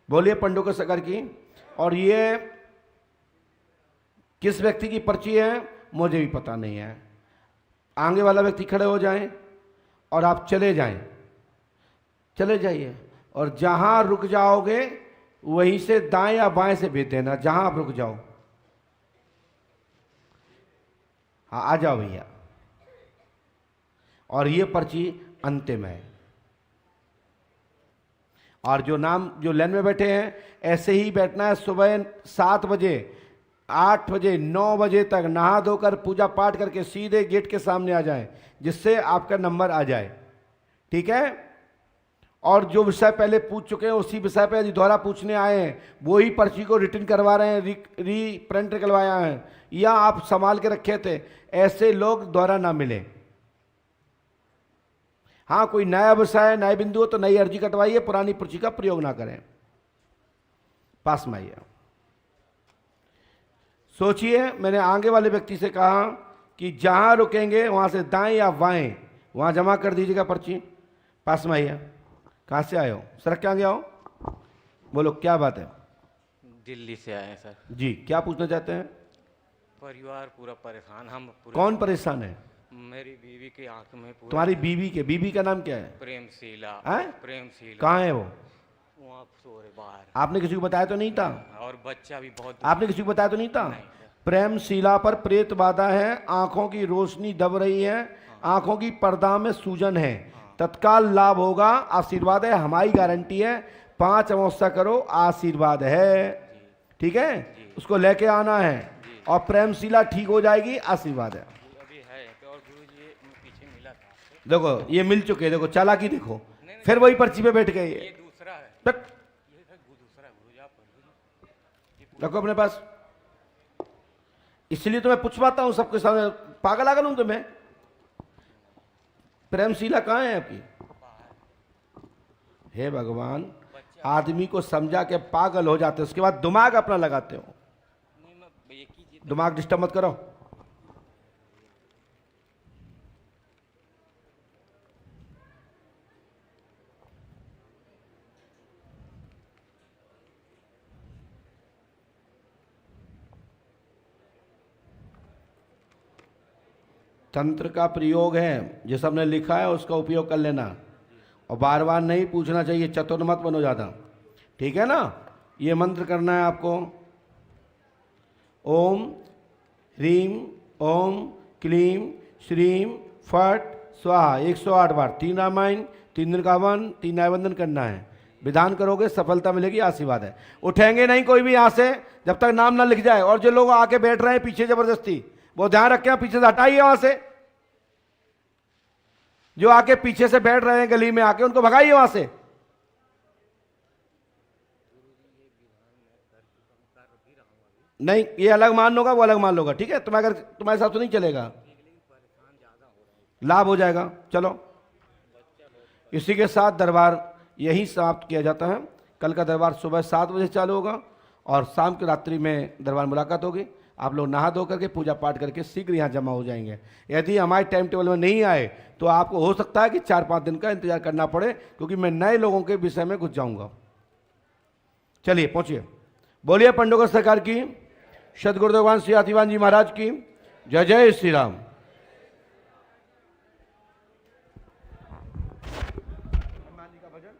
बोलिए पंडोकर सरकार की। और ये किस व्यक्ति की पर्ची है मुझे भी पता नहीं है। आगे वाला व्यक्ति खड़े हो जाएं और आप चले जाएं, चले जाइए, और जहां रुक जाओगे वहीं से दाएं या बाएं से भेज देना, जहां आप रुक जाओ। हाँ, आ जाओ भैया। और ये पर्ची अंतिम है। और जो नाम जो लाइन में बैठे हैं ऐसे ही बैठना है। सुबह 7 बजे, 8 बजे, 9 बजे तक नहा धोकर पूजा पाठ करके सीधे गेट के सामने आ जाएं, जिससे आपका नंबर आ जाए। ठीक है। और जो विषय पहले पूछ चुके हैं उसी विषय पे यदि दोबारा पूछने आए हैं, वो ही पर्ची को रिटर्न करवा रहे हैं, री प्रिंट करवाया है, या आप संभाल के रखे थे, ऐसे लोग दोबारा ना मिले। हाँ, कोई नया विषय, नए बिंदु हो तो नई अर्जी कटवाइए, पुरानी पर्ची का प्रयोग ना करें। पास में आइए। सोचिए, मैंने आगे वाले व्यक्ति से कहा कि जहां रुकेंगे वहां से दाएं या बाएं वहां जमा कर दीजिएगा पर्ची। पास में आइए। कहाँ से आए हो? सड़क के आगे आओ, बोलो क्या बात है? दिल्ली से आए हैं सर। जी, क्या पूछना चाहते हैं? परिवार पूरा परेशान, हम पूरे। कौन परेशान है? मेरी बीवी की आंख में पूरा। तुम्हारी बीवी का नाम क्या है? प्रेमशीला। प्रेमशीला। कहाँ है वो? वहाँ सो रहे बाहर। आपने किसी को बताया तो नहीं था? और बच्चा भी बहुत। आपने किसी को बताया तो नहीं था? प्रेमशीला पर प्रेत बाधा है, आंखों की रोशनी दब रही है, आंखों की पर्दा में सूजन है, तत्काल लाभ होगा, आशीर्वाद है, हमारी गारंटी है। 5 अमावस्या करो, आशीर्वाद है। ठीक है, उसको लेके आना है और प्रेमशीला ठीक हो जाएगी, आशीर्वाद है। अभी है और गुरुजी पीछे मिला था। देखो ये मिल चुके, देखो चालाकी देखो, फिर वही पर्ची पे बैठ गए। ये दूसरा है। तक ये दूसरा गुरुजी, आप रखो अपने पास, इसलिए तो मैं पूछ पाता हूं सबके सामने। पागल आगल हूं तो मैं। प्रेमशीला कहाँ है आपकी? हे भगवान, आदमी को समझा के पागल हो जाते, उसके बाद दिमाग अपना लगाते हो। दिमाग डिस्टर्ब मत करो। तंत्र का प्रयोग है, जो सबने लिखा है उसका उपयोग कर लेना, और बार बार नहीं पूछना चाहिए, चतुर मत बनो ज़्यादा। ठीक है ना? ये मंत्र करना है आपको। ओम ह्रीम ओम क्लीम श्रीम फट स्वाहा 108 बार, 3 रामायण, 3 दिन का हवन, 3 न्यायबंधन करना है। विधान करोगे सफलता मिलेगी, आशीर्वाद है। उठेंगे नहीं कोई भी यहाँ से जब तक नाम ना लिख जाए। और जो लोग आके बैठ रहे हैं पीछे जबरदस्ती, वो ध्यान रखें, पीछे से हटाइए वहां से। जो आके पीछे से बैठ रहे हैं गली में आके, उनको भगाइए वहां से। नहीं, ये अलग मान लोगा, वो अलग मान लोगा। ठीक है, तुम्हारे हिसाब से नहीं चलेगा, लाभ हो जाएगा। चलो, इसी के साथ दरबार यही समाप्त किया जाता है। कल का दरबार सुबह 7 बजे चालू होगा और शाम की रात्रि में दरबार मुलाकात होगी। आप लोग नहा धो करके पूजा पाठ करके शीघ्र यहाँ जमा हो जाएंगे। यदि हमारे टाइम टेबल में नहीं आए तो आपको हो सकता है कि 4-5 दिन का इंतजार करना पड़े, क्योंकि मैं नए लोगों के विषय में घुस जाऊंगा। चलिए पहुंचिए। बोलिए पंडोकर सरकार की, सदगुरुदेव भगवान श्री हाथीवान जी महाराज की जय। जय श्री राम। हनुमान जी का भजन